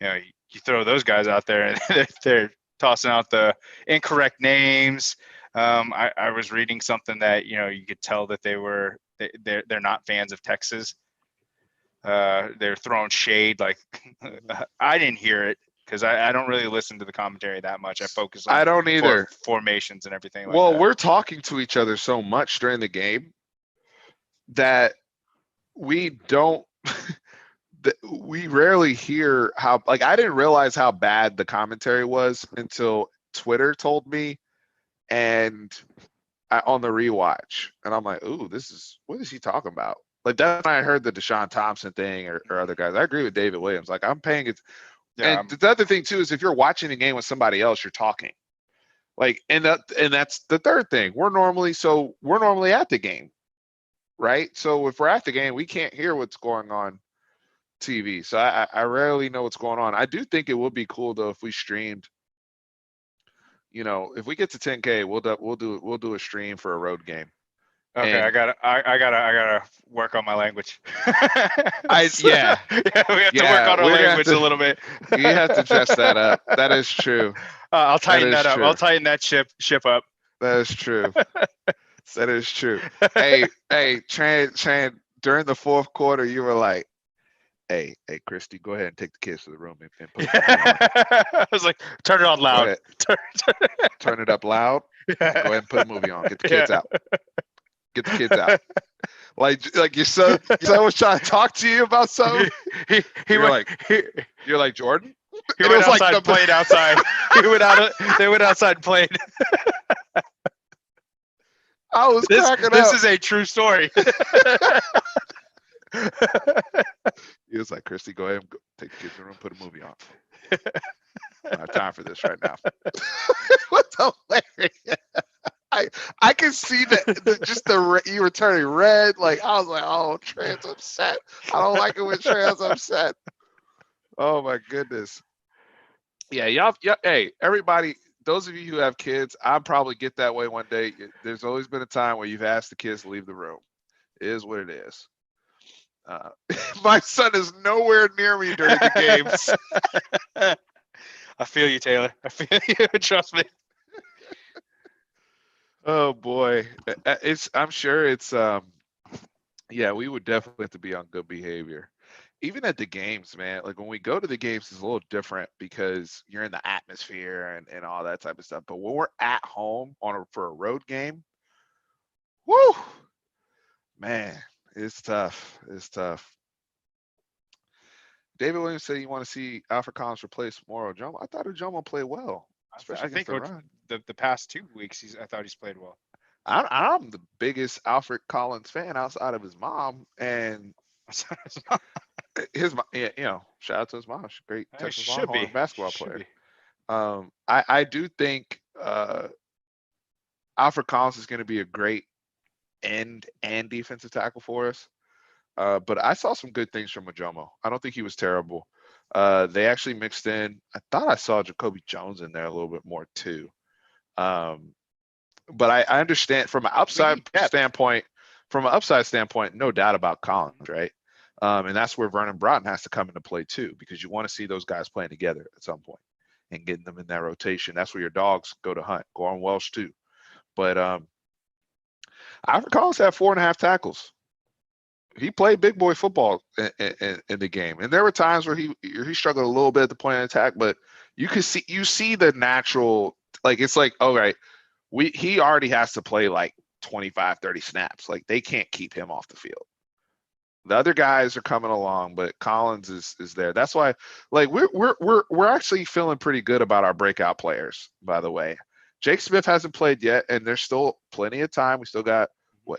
You throw those guys out there and they're tossing out the incorrect names. I was reading something that you could tell that they're not fans of Texas. They're throwing shade. Like I didn't hear it because I don't really listen to the commentary that much. I focus on I don't either. Formations and everything like well, that. We're talking to each other so much during the game that we don't we rarely hear how, like, I didn't realize how bad the commentary was until Twitter told me and on the rewatch. And I'm like, ooh, what is he talking about? Like, that's when I heard the Deshaun Thompson thing or other guys. I agree with David Williams. Like, I'm paying it. Yeah, and the other thing, too, is if you're watching the game with somebody else, you're talking. Like, and that's the third thing. We're normally at the game, right? So if we're at the game, we can't hear what's going on TV. So I rarely know what's going on. I do think it would be cool though if we streamed. If we get to 10K, we'll do a stream for a road game. Okay, and I gotta work on my language. Yeah, we have to work on our language a little bit. You have to dress that up. That is true. I'll tighten that up. True. I'll tighten that ship up. That is true. That is true. Hey, Tran, during the fourth quarter, you were like, Hey, Christy, go ahead and take the kids to the room and put it on. I was like, turn it on loud. Turn it up loud. Go ahead and put a movie on. Get the kids out. Get the kids out. Like your son was trying to talk to you about something. You're like Jordan. He went outside and played outside. They went outside and played. I was cracking up. This is a true story. He was like, Christy, go ahead and take the kids to the room, put a movie on. I don't have time for this right now. What's hilarious? I can see that you were turning red. Like I was like, oh, Tran's upset. I don't like it when Tran's upset. Oh my goodness. Yeah, y'all. Hey, everybody. Those of you who have kids, I'll probably get that way one day. There's always been a time where you've asked the kids to leave the room. It is what it is. My son is nowhere near me during the games. I feel you, Taylor. I feel you. Trust me. Oh boy, I'm sure it's yeah. We would definitely have to be on good behavior. even at the games, man, like when we go to the games, it's a little different because you're in the atmosphere and all that type of stuff. But when we're at home for a road game, whoo, man, it's tough. It's tough. David Williams said you want to see Alfred Collins replace Moro Jomo. I thought Jomo played well, especially I against think the run. the past 2 weeks, I thought he's played well. I'm the biggest Alfred Collins fan outside of his mom, and his yeah, shout out to his mom. She's a great Texas Longhorn basketball player. I do think Alfred Collins is going to be a great end and defensive tackle for us. But I saw some good things from Majomo. I don't think he was terrible. They actually mixed in. I thought I saw Jacoby Jones in there a little bit more too. But I understand from an upside standpoint. From an upside standpoint, no doubt about Collins, right? And that's where Vernon Broughton has to come into play too, because you want to see those guys playing together at some point and getting them in that rotation. That's where your dogs go to hunt. Go on Welsh too. But Alfred Collins had 4.5 tackles. He played big boy football in the game, and there were times where he struggled a little bit at the point of attack, but you see the natural, like it's like, all right, he already has to play like 25, 30 snaps. Like they can't keep him off the field. The other guys are coming along, but Collins is there. That's why, like we're actually feeling pretty good about our breakout players. By the way, Jake Smith hasn't played yet, and there's still plenty of time. We still got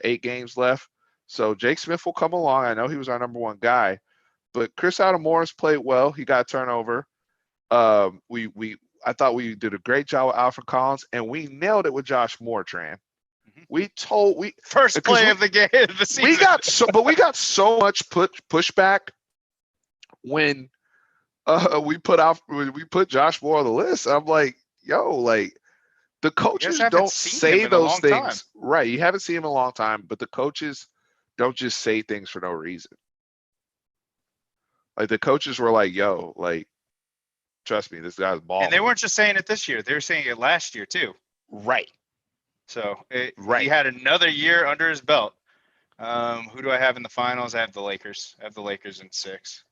8 games left. So Jake Smith will come along. I know he was our number 1 guy, but Chris Morris played well. He got turnover. I thought we did a great job with Alfred Collins, and we nailed it with Josh Moore, Tran. First play of the game of the season. We got so much pushback when we put Josh Moore on the list. I'm like, yo, like the coaches don't say those things. Right. You haven't seen him in a long time, but the coaches don't just say things for no reason. Like the coaches were like, yo, like, trust me, this guy's balling. And they weren't just saying it this year. They were saying it last year too. Right. So he had another year under his belt. Who do I have in the finals? I have the Lakers. I have the Lakers in 6.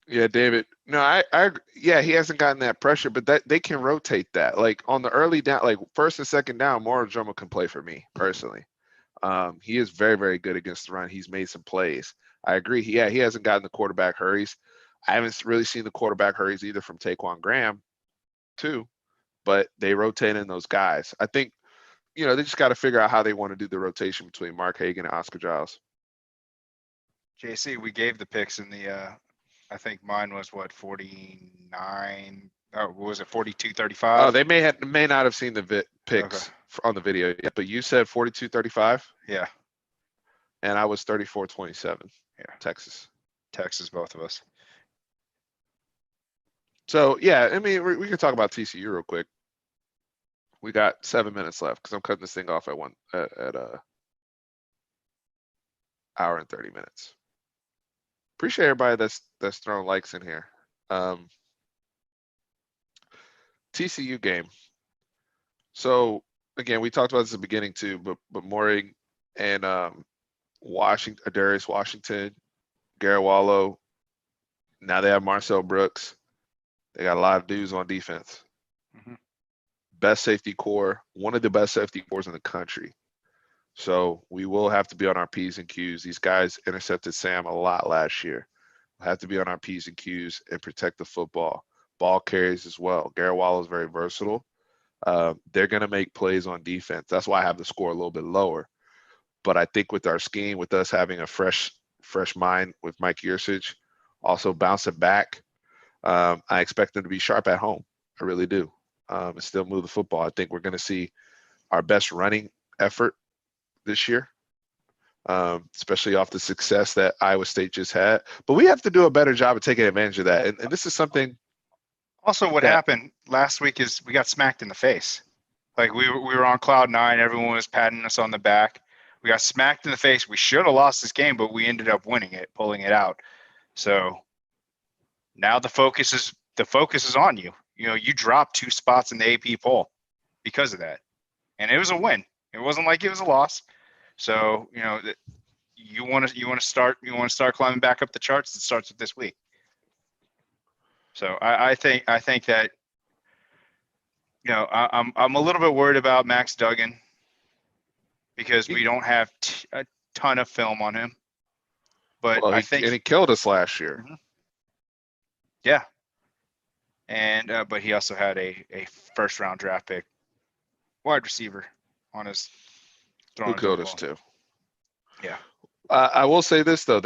Yeah, David. No, yeah, he hasn't gotten that pressure, but that they can rotate that. Like on the early down, like first and second down, Moro Jomo can play for me personally. He is very, very good against the run. He's made some plays. I agree. He hasn't gotten the quarterback hurries. I haven't really seen the quarterback hurries either from Taquan Graham, too. But they rotate in those guys. I think, they just got to figure out how they want to do the rotation between Mark Hagan and Oscar Giles. JC, we gave the picks in the. I think mine was 49. Oh, what was it 42-35? Oh, they may not have seen the picks on the video yet, but you said 42-35. Yeah. And I was 34-27. Yeah. Texas, both of us. So yeah, I mean, we can talk about TCU real quick. We got 7 minutes left because I'm cutting this thing off at hour and 30 minutes. Appreciate everybody that's throwing likes in here. TCU game. So again, we talked about this at the beginning too, but Mooring and Darius Washington, Garrett Wallow. Now they have Marcel Brooks. They got a lot of dudes on defense. Mm-hmm. Best safety core, one of the best safety cores in the country. So we will have to be on our P's and Q's. These guys intercepted Sam a lot last year. We'll have to be on our P's and Q's and protect the football. Ball carries as well. Garrett Wallow is very versatile. They're going to make plays on defense. That's why I have the score a little bit lower. But I think with our scheme, with us having a fresh mind with Mike Yursich, also bouncing back, I expect them to be sharp at home. I really do. And still move the football. I think we're going to see our best running effort this year, especially off the success that Iowa State just had. But we have to do a better job of taking advantage of that. And this is something. Also, what happened last week is we got smacked in the face. Like we were on cloud 9. Everyone was patting us on the back. We got smacked in the face. We should have lost this game, but we ended up winning it, pulling it out. So now the focus is on you. You dropped 2 spots in the AP poll because of that. And it was a win. It wasn't like it was a loss. So, you want to start climbing back up the charts. It starts with this week. So I think that, I'm a little bit worried about Max Duggan because we don't have a ton of film on him. But Well, I think he killed us last year. Mhm. Yeah. And but he also had a first round draft pick wide receiver on his throwing. Who killed us too. Yeah. I will say this though,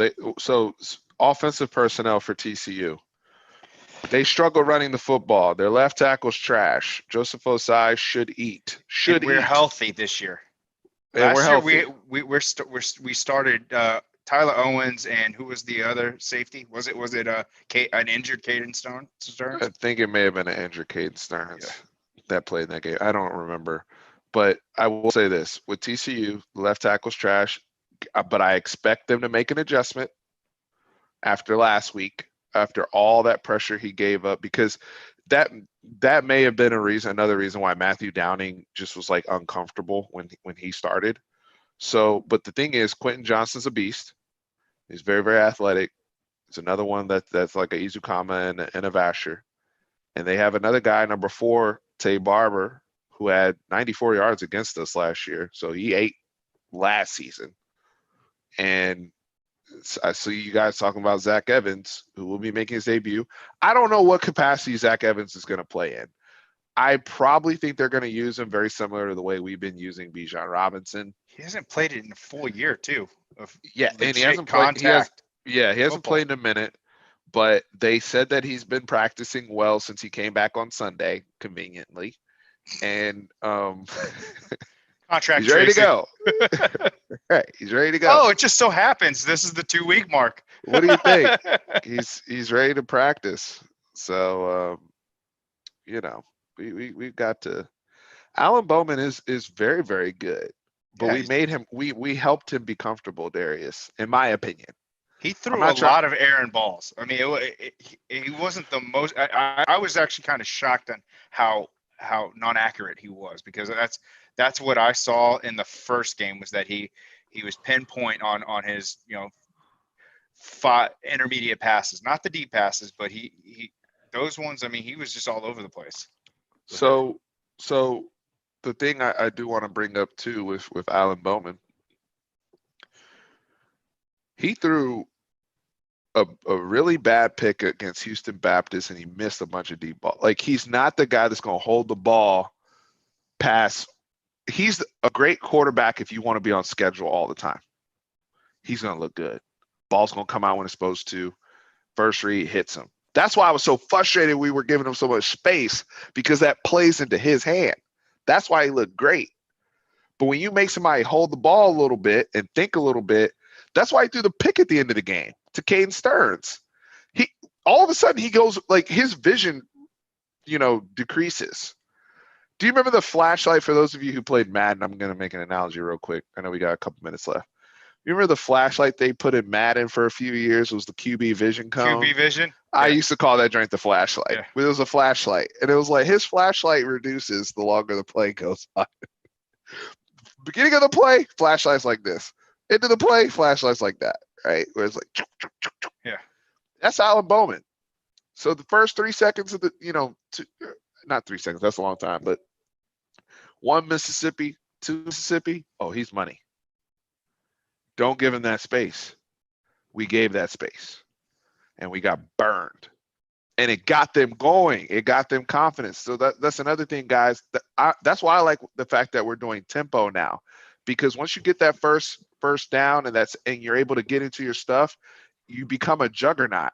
offensive personnel for TCU, they struggle running the football. Their left tackle's trash. Joseph Osai should eat. We're healthy this year. And Last we're year healthy. we started Tyler Owens, and who was the other safety? Was it an injured Caden Stearns? I think it may have been an injured Caden Stearns that played in that game. I don't remember. But I will say this, with TCU, the left tackle's trash, but I expect them to make an adjustment after last week, after all that pressure he gave up, because that may have been another reason why Matthew Downing just was like uncomfortable when he started. So, but the thing is, Quentin Johnston's a beast. He's very, very athletic. It's another one that's like a Izukama and a Vasher. And they have another guy, number 4, Tay Barber, who had 94 yards against us last year. So he ate last season. And I see you guys talking about Zach Evans, who will be making his debut. I don't know what capacity Zach Evans is going to play in. I probably think they're going to use him very similar to the way we've been using Bijan Robinson. He hasn't played it in a full year, too. And he hasn't played. He hasn't played in a minute. But they said that he's been practicing well since he came back on Sunday, conveniently, and contract he's ready to go. Right, he's ready to go. Oh, it just so happens this is the 2-week mark. What do you think? He's ready to practice. So we've got to. Alan Bowman is very, very good, but we made him. We helped him be comfortable, Darius, in my opinion. He threw a lot of errant balls. I mean, he wasn't the most. I was actually kind of shocked on how non-accurate he was, because that's what I saw in the first game, was that he was pinpoint on his 5 intermediate passes, not the deep passes, but he those ones. I mean, he was just all over the place. So the thing I do want to bring up too with Alan Bowman, he threw a really bad pick against Houston Baptist, and he missed a bunch of deep balls. Like, he's not the guy that's going to hold the ball pass. He's a great quarterback if you want to be on schedule all the time. He's going to look good. Ball's going to come out when it's supposed to. First read hits him. That's why I was so frustrated we were giving him so much space, because that plays into his hand. That's why he looked great. But when you make somebody hold the ball a little bit and think a little bit, that's why he threw the pick at the end of the game to Caden Stearns. He all of a sudden he goes, like, his vision, decreases. Do you remember the flashlight? For those of you who played Madden, I'm going to make an analogy real quick. I know we got a couple minutes left. You remember the flashlight they put in Madden for a few years? It was the QB vision cone. QB vision? I used to call that joint the flashlight. Yeah. It was a flashlight. And it was like, his flashlight reduces the longer the play goes on. Beginning of the play, flashlights like this. Into the play, flashlights like that, right? Where it's like, yeah. That's Alan Bowman. So the first 3 seconds of the, not 3 seconds, that's a long time, but 1 Mississippi, 2 Mississippi, oh, he's money. Don't give him that space. We gave that space, and we got burned. And it got them going. It got them confidence. So that's another thing, guys. That's why I like the fact that we're doing tempo now, because once you get that first down and you're able to get into your stuff, you become a juggernaut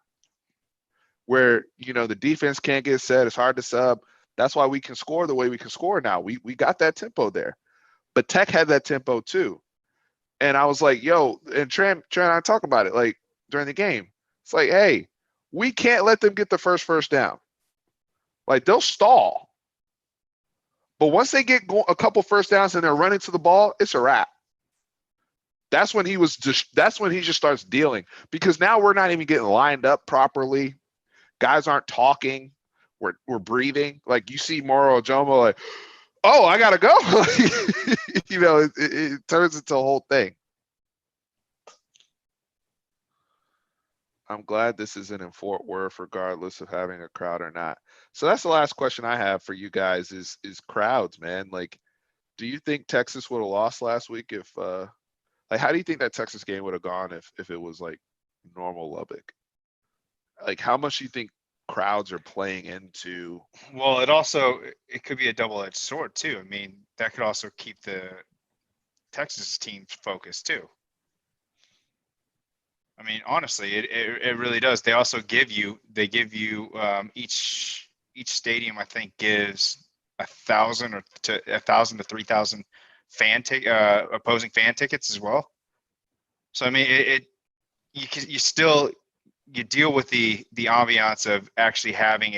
where, the defense can't get set. It's hard to sub. That's why we can score the way we can score now. We got that tempo there. But Tech had that tempo too. And I was like, yo, and Trent and I talk about it, like, during the game. It's like, hey, we can't let them get the first down. Like, they'll stall. But once they get a couple first downs and they're running to the ball, it's a wrap. That's when he just starts dealing, because now we're not even getting lined up properly. Guys aren't talking. We're breathing. Like, you see Moro Ojomo, like, oh, I gotta go. It turns into a whole thing. I'm glad this isn't in Fort Worth, regardless of having a crowd or not. So that's the last question I have for you guys is crowds, man. Like, do you think Texas would have lost last week if like how do you think that Texas game would have gone if it was like normal Lubbock? Like how much do you think crowds are playing into? Well, it could be a double-edged sword too. I mean, that could also keep the Texas team focused too. I mean, honestly, it really does. They also give you each stadium I think gives 1,000 to 3,000 opposing fan tickets as well. So I mean, you deal with the ambiance of actually having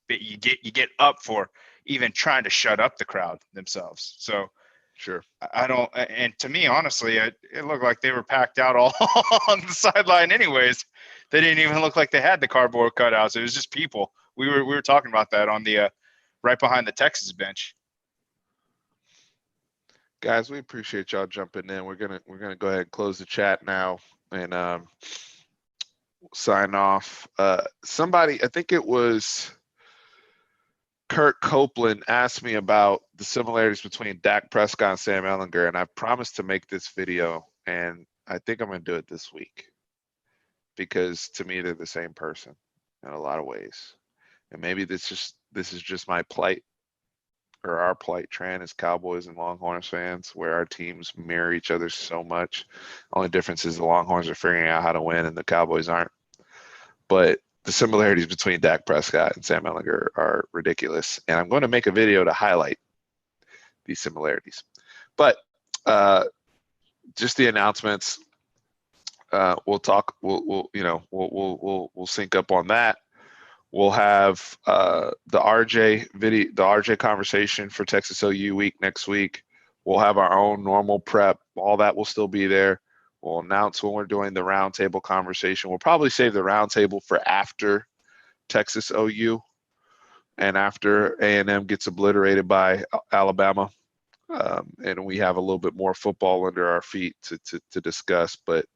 you get up for even trying to shut up the crowd themselves. So Sure. I don't, and to me, honestly, it looked like they were packed out all on the sideline anyways. They didn't even look like they had the cardboard cutouts. It was just people. We were talking about that on the right behind the Texas bench. Guys, we appreciate y'all jumping in. We're gonna go ahead and close the chat now and sign off. Somebody, I think it was Kurt Copeland, asked me about the similarities between Dak Prescott and Sam Ehlinger, and I promised to make this video, and I think I'm gonna do it this week because to me they're the same person in a lot of ways, and maybe this is just my plight or our plight, Tran, as Cowboys and Longhorns fans, where our teams mirror each other so much. Only difference is the Longhorns are figuring out how to win and the Cowboys aren't. But the similarities between Dak Prescott and Sam Ehlinger are ridiculous. And I'm going to make a video to highlight these similarities. But just the announcements. We'll talk. We'll sync up on that. We'll have the RJ video, the RJ conversation for Texas OU week next week. We'll have our own normal prep. All that will still be there. We'll announce when we're doing the roundtable conversation. We'll probably save the roundtable for after Texas OU and after A&M gets obliterated by Alabama. And we have a little bit more football under our feet to discuss. But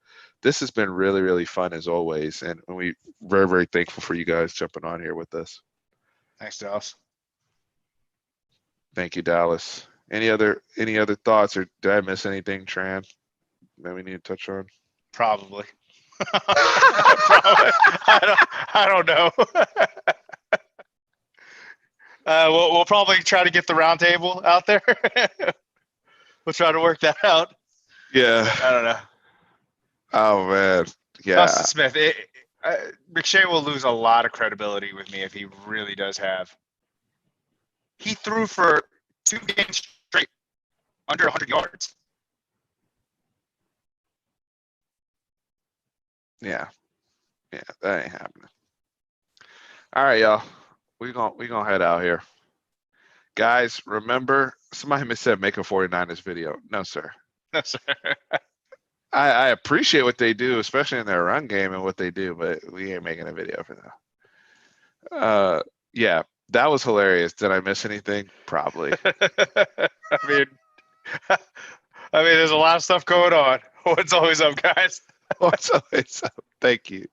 this has been really, really fun as always. And we're very, very thankful for you guys jumping on here with us. Thanks, Dallas. Thank you, Dallas. Any other thoughts, or did I miss anything, Tran, that we need to touch on? Probably. Probably. I don't know. We'll probably try to get the roundtable out there. We'll try to work that out. Yeah. I don't know. Oh man. Yeah. Dustin Smith. McShay will lose a lot of credibility with me if he really does have. He threw for 2 games straight under 100 yards. Yeah, that ain't happening. All right, y'all. We gonna head out here. Guys, remember, somebody said make a 49ers video. No, sir. No, sir. I appreciate what they do, especially in their run game and what they do, but we ain't making a video for that. Yeah, that was hilarious. Did I miss anything? Probably. I mean, there's a lot of stuff going on. What's always up, guys? What's always up? Thank you.